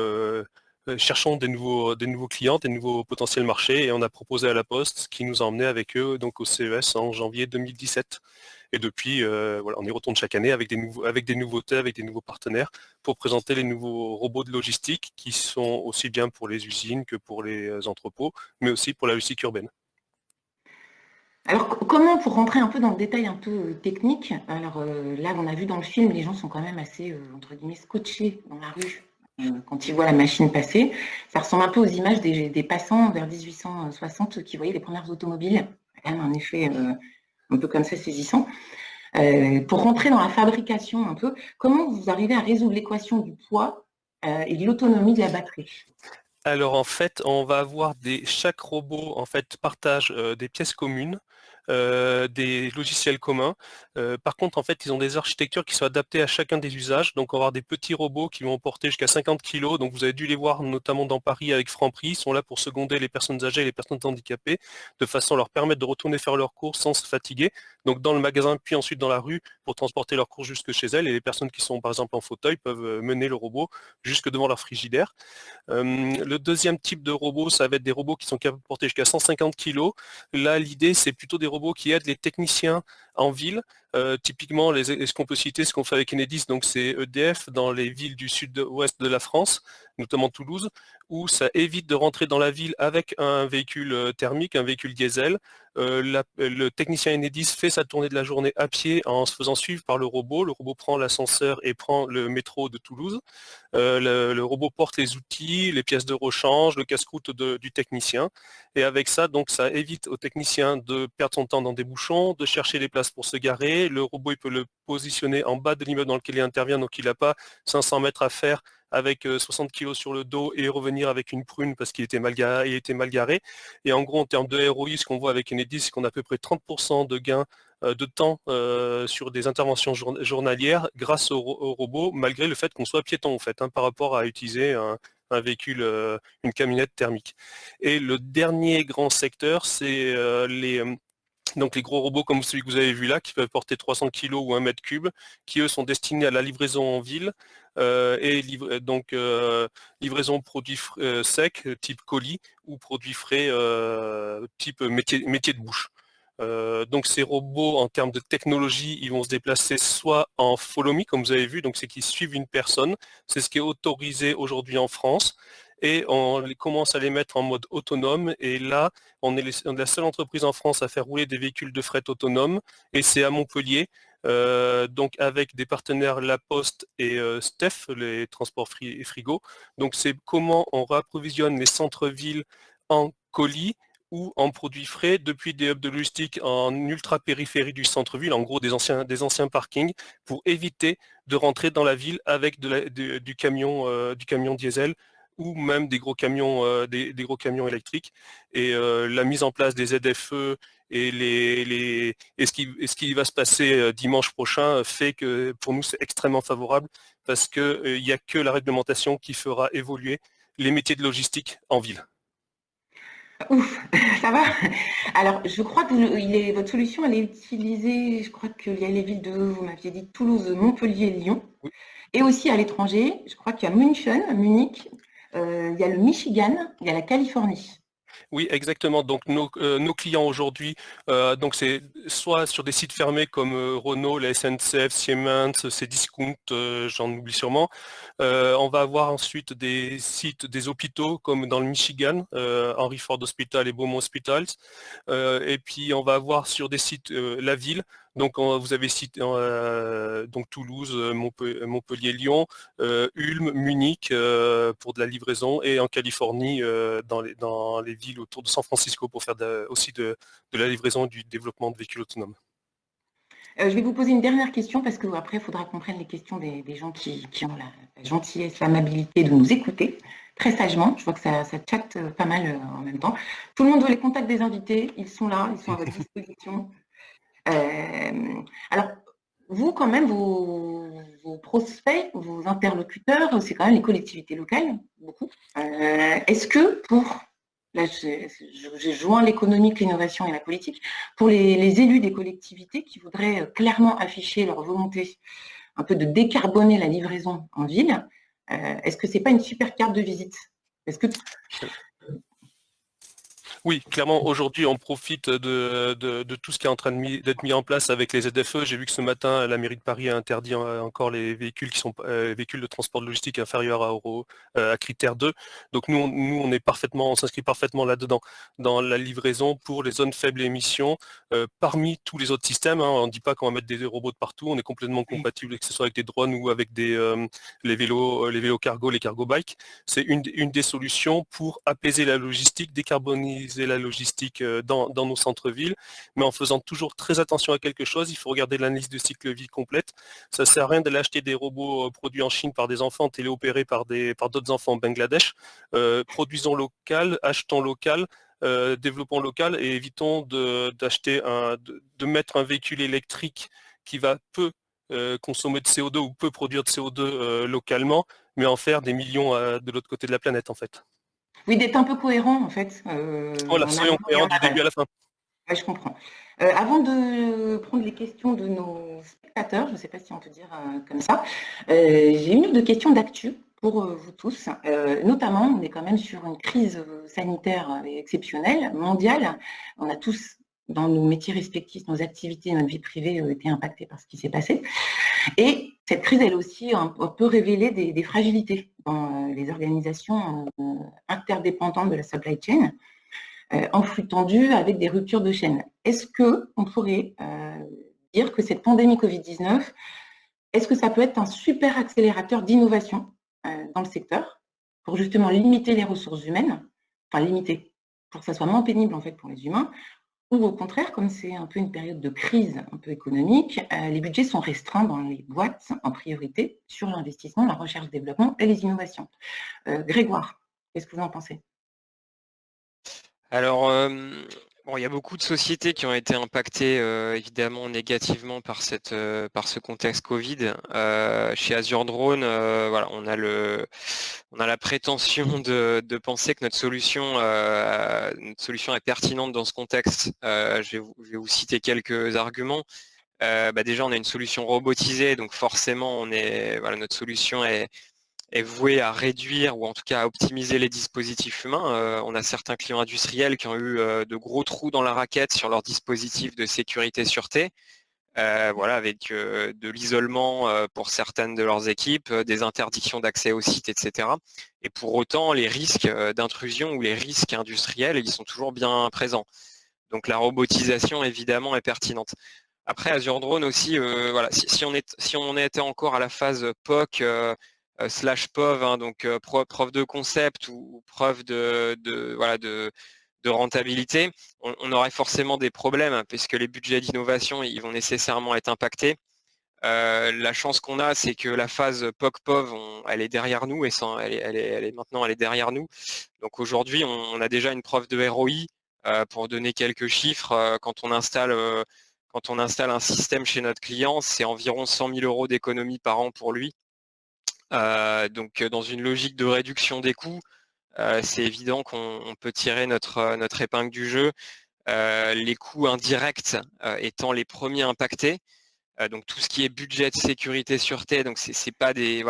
cherchons des nouveaux clients, des nouveaux potentiels marchés, et on a proposé à La Poste, qui nous a emmenés avec eux donc au CES en janvier 2017. Et depuis, on y retourne chaque année avec des nouveautés, avec des nouveaux partenaires pour présenter les nouveaux robots de logistique qui sont aussi bien pour les usines que pour les entrepôts, mais aussi pour la logistique urbaine.
Alors, comment, pour rentrer un peu dans le détail un peu technique, alors là, on a vu dans le film, les gens sont quand même assez, entre guillemets, scotchés dans la rue quand ils voient la machine passer. Ça ressemble un peu aux images des passants vers 1860 qui voyaient les premières automobiles. Quand même un effet un peu comme ça saisissant. Pour rentrer dans la fabrication un peu, comment vous arrivez à résoudre l'équation du poids et de l'autonomie de la batterie?
Alors en fait, on va avoir chaque robot en fait partage des pièces communes, des logiciels communs. Par contre, en fait, ils ont des architectures qui sont adaptées à chacun des usages. Donc, on va avoir des petits robots qui vont porter jusqu'à 50 kg. Donc, vous avez dû les voir notamment dans Paris avec Franprix. Ils sont là pour seconder les personnes âgées et les personnes handicapées, de façon à leur permettre de retourner faire leurs courses sans se fatiguer. Donc, dans le magasin, puis ensuite dans la rue, pour transporter leurs courses jusque chez elles. Et les personnes qui sont, par exemple, en fauteuil peuvent mener le robot jusque devant leur frigidaire. Le deuxième type de robot, ça va être des robots qui sont capables de porter jusqu'à 150 kg. Là, l'idée, c'est plutôt des robots qui aident les techniciens en ville. Typiquement, ce qu'on peut citer, ce qu'on fait avec Enedis, donc c'est EDF dans les villes du sud-ouest de la France, notamment Toulouse, où ça évite de rentrer dans la ville avec un véhicule thermique, un véhicule diesel. Le technicien Enedis fait sa tournée de la journée à pied en se faisant suivre par le robot. Le robot prend l'ascenseur et prend le métro de Toulouse. Le robot porte les outils, les pièces de rechange, le casse-croûte du technicien. Et avec ça, donc, ça évite au technicien de perdre son temps dans des bouchons, de chercher les places pour se garer. Le robot, il peut le positionner en bas de l'immeuble dans lequel il intervient, donc il n'a pas 500 mètres à faire avec 60 kg sur le dos et revenir avec une prune parce qu'il était mal garé. Et en gros, en termes de ROI, ce qu'on voit avec Enedis, c'est qu'on a à peu près 30% de gains de temps sur des interventions journalières grâce au robot, malgré le fait qu'on soit piéton en fait, par rapport à utiliser un véhicule, une camionnette thermique. Et le dernier grand secteur, c'est donc les gros robots comme celui que vous avez vu là, qui peuvent porter 300 kg ou 1 mètre cube, qui eux sont destinés à la livraison en ville, livraison produits secs, type colis, ou produits frais, type métier de bouche. Donc ces robots, en termes de technologie, ils vont se déplacer soit en follow me, comme vous avez vu, donc c'est qu'ils suivent une personne, c'est ce qui est autorisé aujourd'hui en France, et on commence à les mettre en mode autonome, et là, on est la seule entreprise en France à faire rouler des véhicules de fret autonomes, et c'est à Montpellier, donc avec des partenaires La Poste et Steph, les transports frigo. Donc c'est comment on réapprovisionne les centres-villes en colis ou en produits frais depuis des hubs de logistique en ultra-périphérie du centre-ville, en gros des anciens parkings, pour éviter de rentrer dans la ville avec du camion diesel ou même des gros camions, des gros camions électriques. Et la mise en place des ZFE et ce qui va se passer dimanche prochain fait que pour nous c'est extrêmement favorable, parce qu'il n'y a que la réglementation qui fera évoluer les métiers de logistique en ville.
Ouf, ça va. Alors, je crois que votre solution, elle est utilisée, je crois qu'il y a les villes vous m'aviez dit Toulouse, Montpellier, Lyon,
Oui.
Et aussi à l'étranger. Je crois qu'il y a Munich, il y a le Michigan, il y a la Californie.
Oui, exactement. Donc nos clients aujourd'hui, donc c'est soit sur des sites fermés comme Renault, la SNCF, Siemens, Cdiscount, j'en oublie sûrement. On va avoir ensuite des sites, des hôpitaux comme dans le Michigan, Henry Ford Hospital et Beaumont Hospitals. Et puis on va avoir sur des sites la ville. Donc vous avez cité donc Toulouse, Montpellier, Lyon, Ulm, Munich pour de la livraison, et en Californie dans les villes autour de San Francisco pour faire aussi de la livraison et du développement de véhicules autonomes.
Je vais vous poser une dernière question parce qu'après, il faudra qu'on prenne les questions des gens qui ont la gentillesse, l'amabilité de nous écouter très sagement. Je vois que ça chatte pas mal en même temps. Tout le monde veut les contacts des invités. Ils sont là, ils sont à votre disposition. Alors, vous, quand même, vos prospects, vos interlocuteurs, c'est quand même les collectivités locales, beaucoup. Est-ce que là, j'ai joint l'économique, l'innovation et la politique, pour les élus des collectivités qui voudraient clairement afficher leur volonté un peu de décarboner la livraison en ville, est-ce que c'est pas une super carte de visite? Est-ce que...
Oui, clairement, aujourd'hui, on profite de tout ce qui est en train d'être mis en place avec les ZFE. J'ai vu que ce matin, la mairie de Paris a interdit encore les véhicules qui sont véhicules de transport de logistique inférieurs à critère 2. Donc nous, on s'inscrit parfaitement là-dedans, dans la livraison pour les zones faibles émissions, parmi tous les autres systèmes. On ne dit pas qu'on va mettre des robots de partout, on est complètement compatible, que ce soit avec des drones ou avec les vélos cargo, les cargo bikes. C'est une des solutions pour apaiser la logistique, décarboniser la logistique dans nos centres-villes, mais en faisant toujours très attention à quelque chose. Il faut regarder l'analyse de cycle vie complète. Ça ne sert à rien d'aller acheter des robots produits en Chine par des enfants, téléopérés par d'autres enfants au Bangladesh. Produisons local, achetons local, développons local, et évitons de mettre un véhicule électrique qui va peu consommer de CO2 ou peut produire de CO2 localement, mais en faire des millions de l'autre côté de la planète en fait.
Oui, d'être un peu cohérent en fait.
Voilà, soyons cohérents du début à la fin.
Ouais, je comprends. Avant de prendre les questions de nos spectateurs, je ne sais pas si on peut dire comme ça, j'ai une ou deux questions d'actu pour vous tous. Notamment, on est quand même sur une crise sanitaire exceptionnelle, mondiale. On a tous dans nos métiers respectifs, nos activités, notre vie privée étaient impactées par ce qui s'est passé. Et cette crise, elle aussi, un peu révélé des fragilités dans les organisations interdépendantes de la supply chain, en flux tendu avec des ruptures de chaîne. Est-ce qu'on pourrait dire que cette pandémie Covid-19, est-ce que ça peut être un super accélérateur d'innovation dans le secteur pour justement limiter les ressources humaines, enfin limiter, pour que ça soit moins pénible en fait pour les humains, ou au contraire, comme c'est un peu une période de crise un peu économique, les budgets sont restreints dans les boîtes en priorité sur l'investissement, la recherche, développement et les innovations. Grégoire, qu'est-ce que vous en pensez?
Alors, bon, il y a beaucoup de sociétés qui ont été impactées évidemment négativement par ce contexte Covid. Chez Azure Drone, voilà, on a la prétention de penser que notre solution est pertinente dans ce contexte. Je vais vous citer quelques arguments. Déjà, on a une solution robotisée, donc forcément, notre solution est voué à réduire ou en tout cas à optimiser les dispositifs humains. On a certains clients industriels qui ont eu de gros trous dans la raquette sur leurs dispositifs de sécurité sûreté, avec de l'isolement pour certaines de leurs équipes, des interdictions d'accès au site, etc. Et pour autant, les risques d'intrusion ou les risques industriels, ils sont toujours bien présents. Donc la robotisation, évidemment, est pertinente. Après, Azure Drone aussi, si on était encore à la phase POC, / POV, donc preuve de concept ou preuve de rentabilité, on aurait forcément des problèmes puisque les budgets d'innovation ils vont nécessairement être impactés. La chance qu'on a, c'est que la phase POC-POV, elle est derrière nous et elle est derrière nous. Donc aujourd'hui, on a déjà une preuve de ROI. Pour donner quelques chiffres, quand on installe un système chez notre client, c'est environ 100 000 € d'économie par an pour lui. Donc dans une logique de réduction des coûts, c'est évident qu'on peut tirer notre épingle du jeu, les coûts indirects étant les premiers impactés. Donc tout ce qui est budget de sécurité sûreté, donc c'est pas des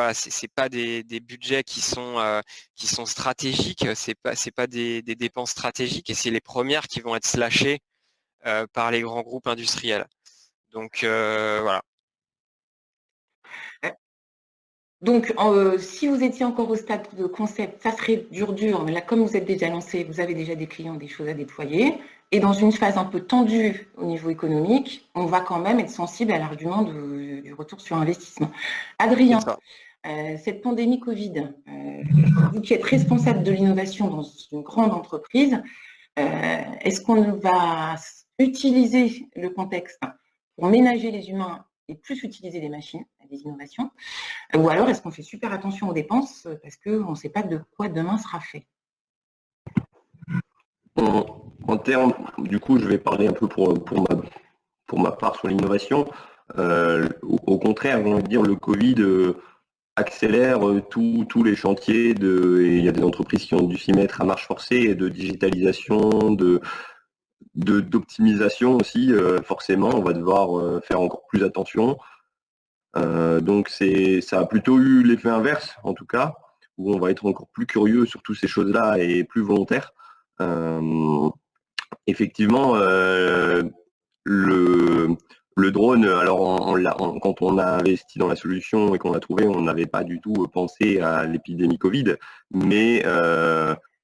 budgets qui sont stratégiques, c'est pas des dépenses stratégiques et c'est les premières qui vont être slashées par les grands groupes industriels. Donc voilà.
Donc, si vous étiez encore au stade de concept, ça serait dur, mais là, comme vous êtes déjà lancé, vous avez déjà des clients, des choses à déployer. Et dans une phase un peu tendue au niveau économique, on va quand même être sensible à l'argument du retour sur investissement. Adrien, cette pandémie Covid, vous qui êtes responsable de l'innovation dans une grande entreprise, est-ce qu'on va utiliser le contexte pour ménager les humains et plus utiliser les machines, les innovations, ou alors est-ce qu'on fait super attention aux dépenses parce qu'on ne sait pas de quoi demain sera fait?
En termes, du coup, je vais parler un peu pour ma part sur l'innovation. Au contraire, on va dire le Covid accélère tous les chantiers et il y a des entreprises qui ont dû s'y mettre à marche forcée de digitalisation, d'optimisation aussi. Forcément, on va devoir faire encore plus attention. Donc ça a plutôt eu l'effet inverse, en tout cas, où on va être encore plus curieux sur toutes ces choses-là et plus volontaire. Effectivement, le drone, alors quand on a investi dans la solution et qu'on l'a trouvé, on n'avait pas du tout pensé à l'épidémie Covid, mais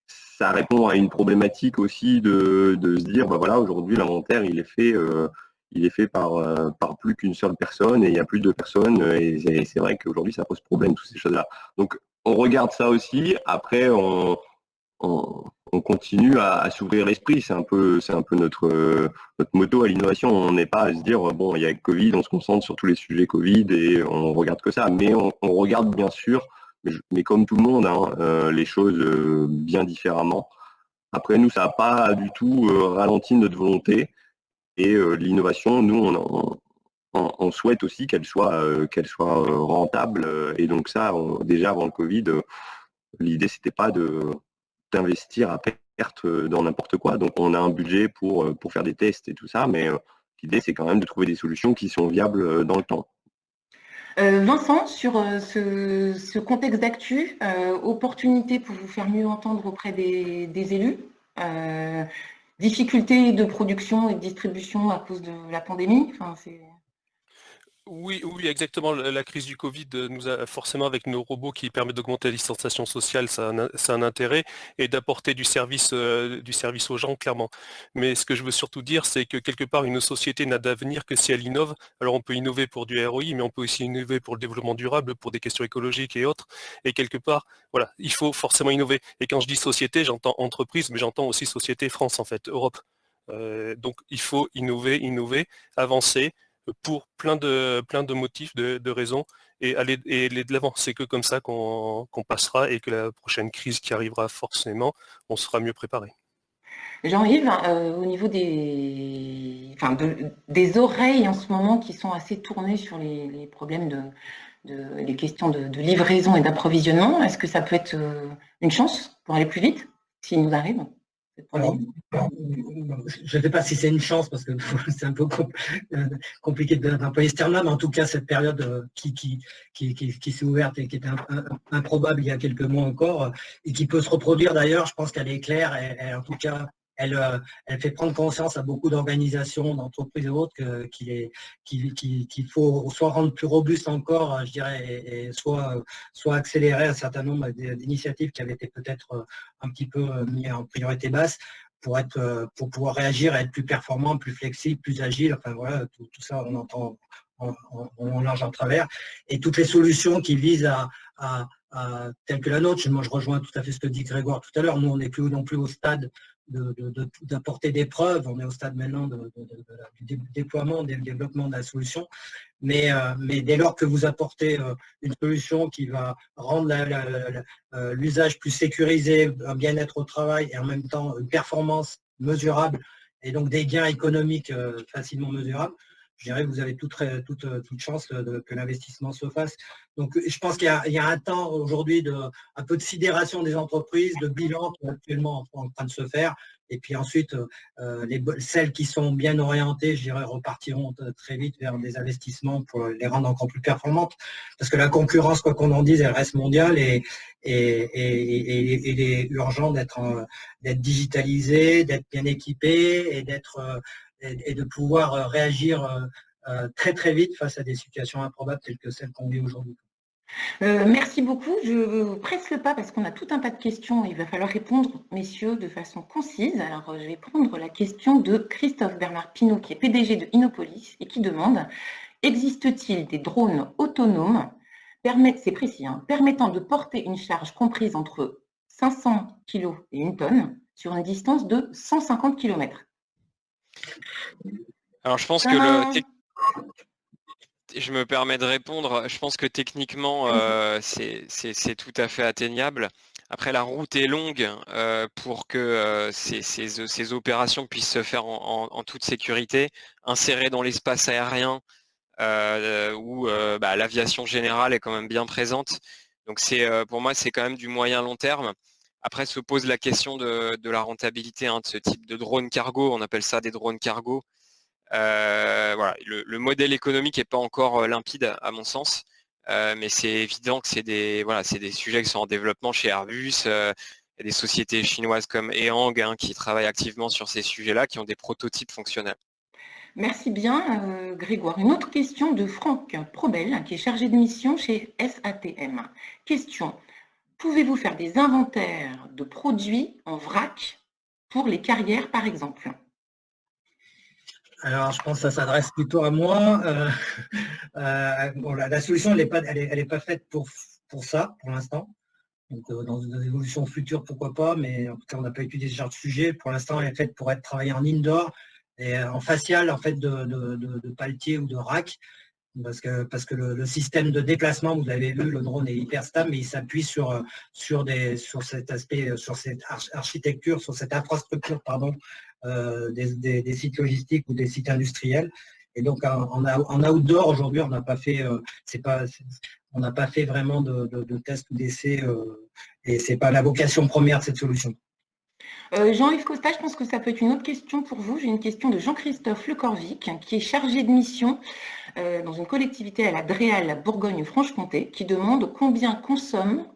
ça répond à une problématique aussi de se dire, voilà, aujourd'hui l'inventaire il est fait par plus qu'une seule personne et il y a plus de personnes et c'est vrai qu'aujourd'hui ça pose problème, toutes ces choses-là. Donc on regarde ça aussi, après on continue à s'ouvrir l'esprit, c'est un peu notre motto à l'innovation. On n'est pas à se dire bon, il y a Covid, on se concentre sur tous les sujets Covid et on regarde que ça, mais on regarde bien sûr, mais comme tout le monde, les choses bien différemment. Après nous, ça n'a pas du tout ralenti notre volonté et l'innovation, nous on souhaite aussi qu'elle soit rentable et donc ça, déjà avant le Covid, l'idée c'était pas d'investir à perte dans n'importe quoi. Donc on a un budget pour faire des tests et tout ça, mais l'idée c'est quand même de trouver des solutions qui sont viables dans le temps.
Vincent, sur ce contexte d'actu, opportunité pour vous faire mieux entendre auprès des élus, difficultés de production et de distribution à cause de la pandémie? Enfin,
Oui, oui, exactement. La crise du Covid nous a forcément, avec nos robots qui permettent d'augmenter la distanciation sociale, ça a un intérêt, et d'apporter du service aux gens, clairement. Mais ce que je veux surtout dire, c'est que quelque part, une société n'a d'avenir que si elle innove. Alors on peut innover pour du ROI, mais on peut aussi innover pour le développement durable, pour des questions écologiques et autres. Et quelque part, voilà, il faut forcément innover. Et quand je dis société, j'entends entreprise, mais j'entends aussi société France, en fait, Europe. Donc il faut innover, avancer pour plein de motifs, de raisons, et aller de l'avant. C'est que comme ça qu'on passera, et que la prochaine crise qui arrivera forcément, on sera mieux préparé.
Jean-Yves, au niveau des oreilles en ce moment qui sont assez tournées sur les problèmes les questions de livraison et d'approvisionnement, est-ce que ça peut être une chance pour aller plus vite, s'il nous arrive?
Alors, je ne sais pas si c'est une chance, parce que c'est un peu compliqué d'employer ce terme-là, mais en tout cas, cette période qui s'est ouverte et qui était improbable il y a quelques mois encore, et qui peut se reproduire d'ailleurs, je pense qu'elle est claire, et en tout cas, elle fait prendre conscience à beaucoup d'organisations, d'entreprises et autres qu'il faut soit rendre plus robuste encore, je dirais, et soit accélérer un certain nombre d'initiatives qui avaient été peut-être un petit peu mis en priorité basse pour pouvoir réagir, être plus performant, plus flexible, plus agile. Enfin voilà, tout ça on entend en large en travers. Et toutes les solutions qui visent telles que la nôtre, moi je rejoins tout à fait ce que dit Grégoire tout à l'heure, nous on n'est plus non plus au stade d'apporter des preuves, on est au stade maintenant du déploiement, du développement de la solution, mais dès lors que vous apportez une solution qui va rendre l'usage plus sécurisé, un bien-être au travail, et en même temps une performance mesurable, et donc des gains économiques facilement mesurables, je dirais que vous avez toute chance que l'investissement se fasse. Donc je pense qu'il y a un temps aujourd'hui un peu de sidération des entreprises, de bilan qui est actuellement en train de se faire. Et puis ensuite, celles qui sont bien orientées, je dirais, repartiront très vite vers des investissements pour les rendre encore plus performantes. Parce que la concurrence, quoi qu'on en dise, elle reste mondiale, et il est urgent d'être digitalisé, d'être bien équipé, et de pouvoir réagir très très vite face à des situations improbables telles que celles qu'on vit aujourd'hui.
Merci beaucoup. Je presse le pas parce qu'on a tout un tas de questions. Il va falloir répondre, messieurs, de façon concise. Alors, je vais prendre la question de Christophe Bernard Pinault, qui est PDG de Innopolis, et qui demande: existe-t-il des drones autonomes, c'est précis, permettant de porter une charge comprise entre 500 kg et 1 tonne sur une distance de 150 km?
Alors, je pense que je me permets de répondre. Je pense que techniquement, c'est tout à fait atteignable. Après, la route est longue pour que ces opérations puissent se faire en toute sécurité, insérées dans l'espace aérien où l'aviation générale est quand même bien présente. Donc pour moi, c'est quand même du moyen long terme. Après se pose la question de la rentabilité de ce type de drone cargo. On appelle ça des drones cargo. Voilà, le modèle économique n'est pas encore limpide à mon sens, mais c'est évident que c'est des sujets qui sont en développement chez Airbus. Il y a des sociétés chinoises comme Ehang qui travaillent activement sur ces sujets-là, qui ont des prototypes fonctionnels.
Merci bien, Grégoire. Une autre question de Franck Probel, qui est chargé de mission chez SATM. Question: pouvez-vous faire des inventaires de produits en vrac pour les carrières, par exemple?
Alors, je pense que ça s'adresse plutôt à moi. La solution, elle n'est pas faite pour ça, pour l'instant. Donc, dans une évolution future, pourquoi pas, mais en tout cas, on n'a pas étudié ce genre de sujet. Pour l'instant, elle est faite pour être travaillée en indoor et en facial, en fait, de paletier ou de rack. Parce que le système de déplacement, vous l'avez vu, le drone est hyper stable, mais il s'appuie sur cet aspect, sur cette architecture, sur cette infrastructure, pardon, des sites logistiques ou des sites industriels. Et donc en outdoor aujourd'hui, on n'a pas fait vraiment de tests ou d'essais, et c'est pas la vocation première de cette solution.
Jean-Yves Costa, je pense que ça peut être une autre question pour vous. J'ai une question de Jean-Christophe Lecorvic, qui est chargé de mission dans une collectivité à la Dréal, Bourgogne-Franche-Comté, qui demande combien consomment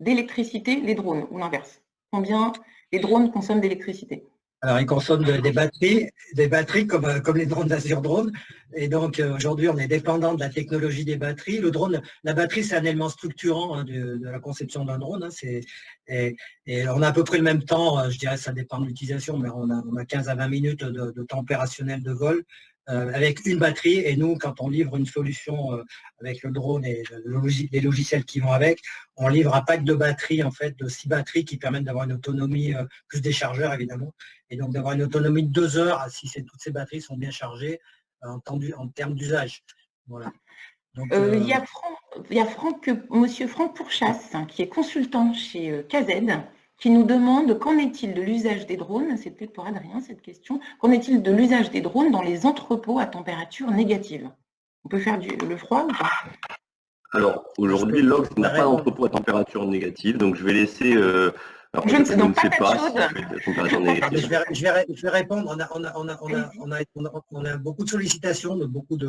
d'électricité les drones, ou l'inverse. Combien les drones consomment d'électricité?
Alors, ils consomment des batteries comme les drones d'Azure Drone. Et donc, aujourd'hui, on est dépendant de la technologie des batteries. La batterie, c'est un élément structurant de la conception d'un drone. Et on a à peu près le même temps, je dirais, ça dépend de l'utilisation, mais on a 15 à 20 minutes de temps opérationnel de vol avec une batterie. Et nous, quand on livre une solution avec le drone et les logiciels qui vont avec, on livre un pack de batteries, en fait, de 6 batteries qui permettent d'avoir une autonomie, plus des chargeurs, évidemment, et donc d'avoir une autonomie de 2 heures si toutes ces batteries sont bien chargées en termes d'usage. Voilà. Donc,
il y a Monsieur Franck Pourchasse, qui est consultant chez KZ, qui nous demande qu'en est-il de l'usage des drones, c'est peut-être pour Adrien cette question, qu'en est-il de l'usage des drones dans les entrepôts à température négative? On peut faire le froid ou pas?
Alors, aujourd'hui, Logs n'a pas d'entrepôt à température négative, donc je vais laisser... alors,
je ne sais
pas
je vais répondre. On a beaucoup de sollicitations, de beaucoup de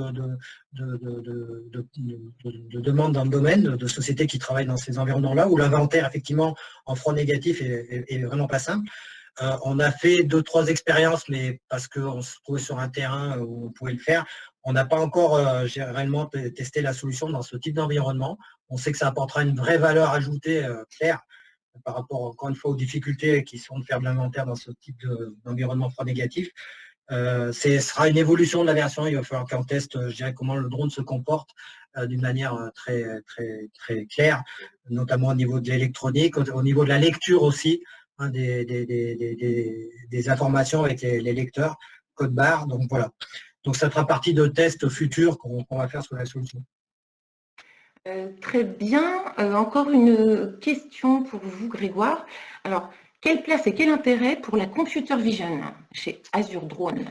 demandes dans le domaine, de sociétés qui travaillent dans ces environnements-là, où l'inventaire, effectivement, en froid négatif est vraiment pas simple. On a fait 2-3 expériences, mais parce qu'on se trouvait sur un terrain où on pouvait le faire. On n'a pas encore réellement testé la solution dans ce type d'environnement. On sait que ça apportera une vraie valeur ajoutée claire par rapport, encore une fois, aux difficultés qui sont de faire de l'inventaire dans ce type d'environnement froid négatif. Ce sera une évolution de la version. Il va falloir qu'on teste, je dirais, comment le drone se comporte d'une manière très, très, très claire, notamment au niveau de l'électronique, au niveau de la lecture aussi, hein, des informations avec les lecteurs, code barre. Donc voilà. Donc ça fera partie de tests futurs qu'on va faire sur la solution.
Très bien. Encore une question pour vous, Grégoire. Alors, quelle place et quel intérêt pour la computer vision chez Azure Drone?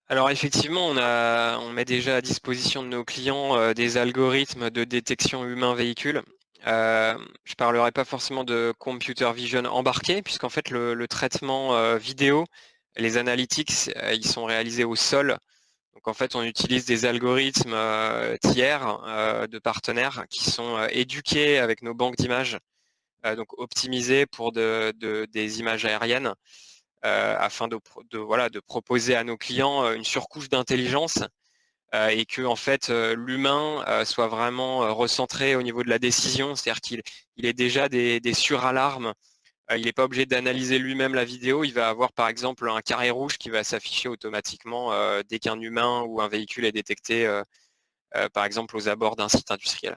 Alors effectivement, on met déjà à disposition de nos clients des algorithmes de détection humain-véhicule. Je ne parlerai pas forcément de computer vision embarqué, puisqu'en fait le traitement vidéo, les analytics, ils sont réalisés au sol. Donc en fait, on utilise des algorithmes tiers de partenaires qui sont éduqués avec nos banques d'images, donc optimisés pour des images aériennes, afin de proposer à nos clients une surcouche d'intelligence et que en fait l'humain soit vraiment recentré au niveau de la décision, c'est-à-dire qu'il ait déjà des suralarmes. Il n'est pas obligé d'analyser lui-même la vidéo, il va avoir par exemple un carré rouge qui va s'afficher automatiquement dès qu'un humain ou un véhicule est détecté, par exemple aux abords d'un site industriel.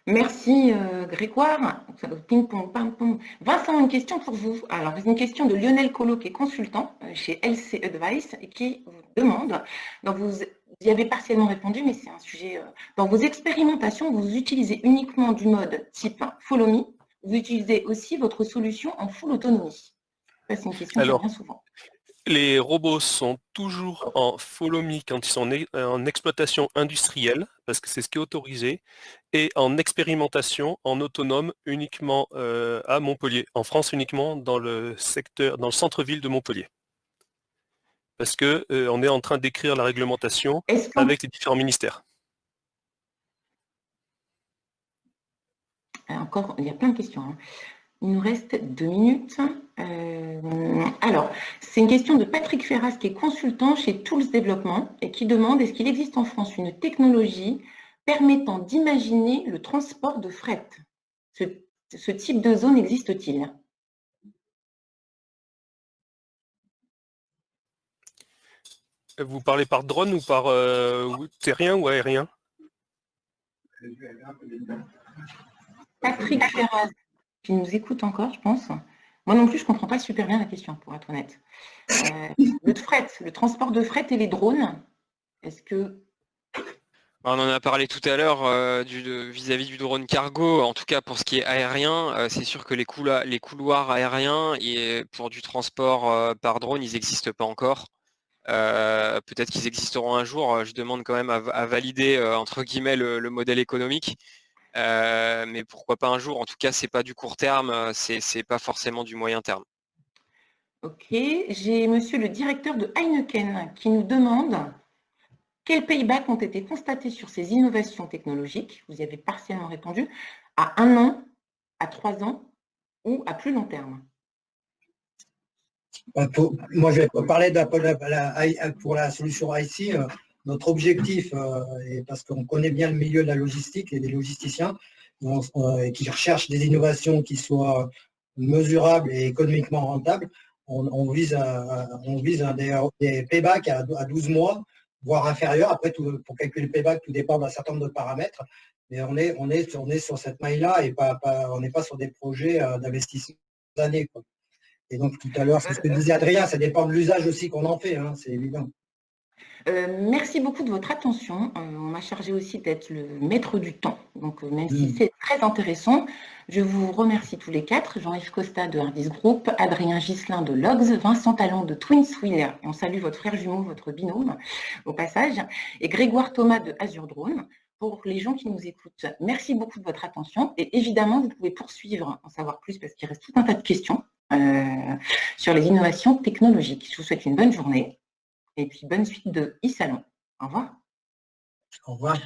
Merci Grégoire. Ping-pong, ping-pong. Vincent, une question pour vous. Alors, une question de Lionel Collot, qui est consultant chez LC Advice et qui vous demande, donc vous y avez partiellement répondu, mais c'est un sujet, dans vos expérimentations, vous utilisez uniquement du mode type Follow Me, vous utilisez aussi votre solution en full autonomie? Ça, c'est une question qui revient souvent.
Les robots sont toujours en follow me quand ils sont en exploitation industrielle, parce que c'est ce qui est autorisé, et en expérimentation en autonome uniquement à Montpellier, en France uniquement dans le centre-ville de Montpellier. Parce que on est en train d'écrire la réglementation avec les différents ministères.
Encore, il y a plein de questions, hein. Il nous reste 2 minutes. Alors, c'est une question de Patrick Ferras, qui est consultant chez Tools Développement et qui demande: est-ce qu'il existe en France une technologie permettant d'imaginer le transport de fret? Ce type de zone existe-t-il?
Vous parlez par drone ou par terrien ou aérien?
Patrick Ferraz, qui nous écoute encore, je pense. Moi non plus, je ne comprends pas super bien la question, pour être honnête. Le fret, le transport de fret et les drones, est-ce que...
On en a parlé tout à l'heure vis-à-vis du drone cargo. En tout cas, pour ce qui est aérien, c'est sûr que les couloirs aériens et pour du transport par drone, ils n'existent pas encore. Peut-être qu'ils existeront un jour. Je demande quand même à valider entre guillemets le modèle économique. Mais pourquoi pas un jour? En tout cas, c'est pas du court terme, c'est pas forcément du moyen terme.
Ok, j'ai monsieur le directeur de Heineken qui nous demande quels paybacks ont été constatés sur ces innovations technologiques. Vous y avez partiellement répondu. À 1 an, à 3 ans ou à plus long terme?
Moi, je vais parler pour la solution IC. Notre objectif, et parce qu'on connaît bien le milieu de la logistique et des logisticiens, qui recherchent des innovations qui soient mesurables et économiquement rentables, on vise des payback à 12 mois, voire inférieurs. Après, pour calculer le payback, tout dépend d'un certain nombre de paramètres. Mais on est sur cette maille-là et on n'est pas sur des projets d'investissement d'années. Et donc, tout à l'heure, c'est ce que disait Adrien, ça dépend de l'usage aussi qu'on en fait, hein, c'est évident.
Merci beaucoup de votre attention. On m'a chargé aussi d'être le maître du temps. Donc, même si c'est très intéressant, je vous remercie tous les quatre. Jean-Yves Costa de Hardis Group, Adrien Ghislain de Logs, Vincent Talon de Twinswheel, et on salue votre frère jumeau, votre binôme, au passage, et Grégoire Thomas de Azure Drone. Pour les gens qui nous écoutent, merci beaucoup de votre attention. Et évidemment, vous pouvez poursuivre, en savoir plus, parce qu'il reste tout un tas de questions sur les innovations technologiques. Je vous souhaite une bonne journée. Et puis, bonne suite de e-salon. Au revoir.
Au revoir.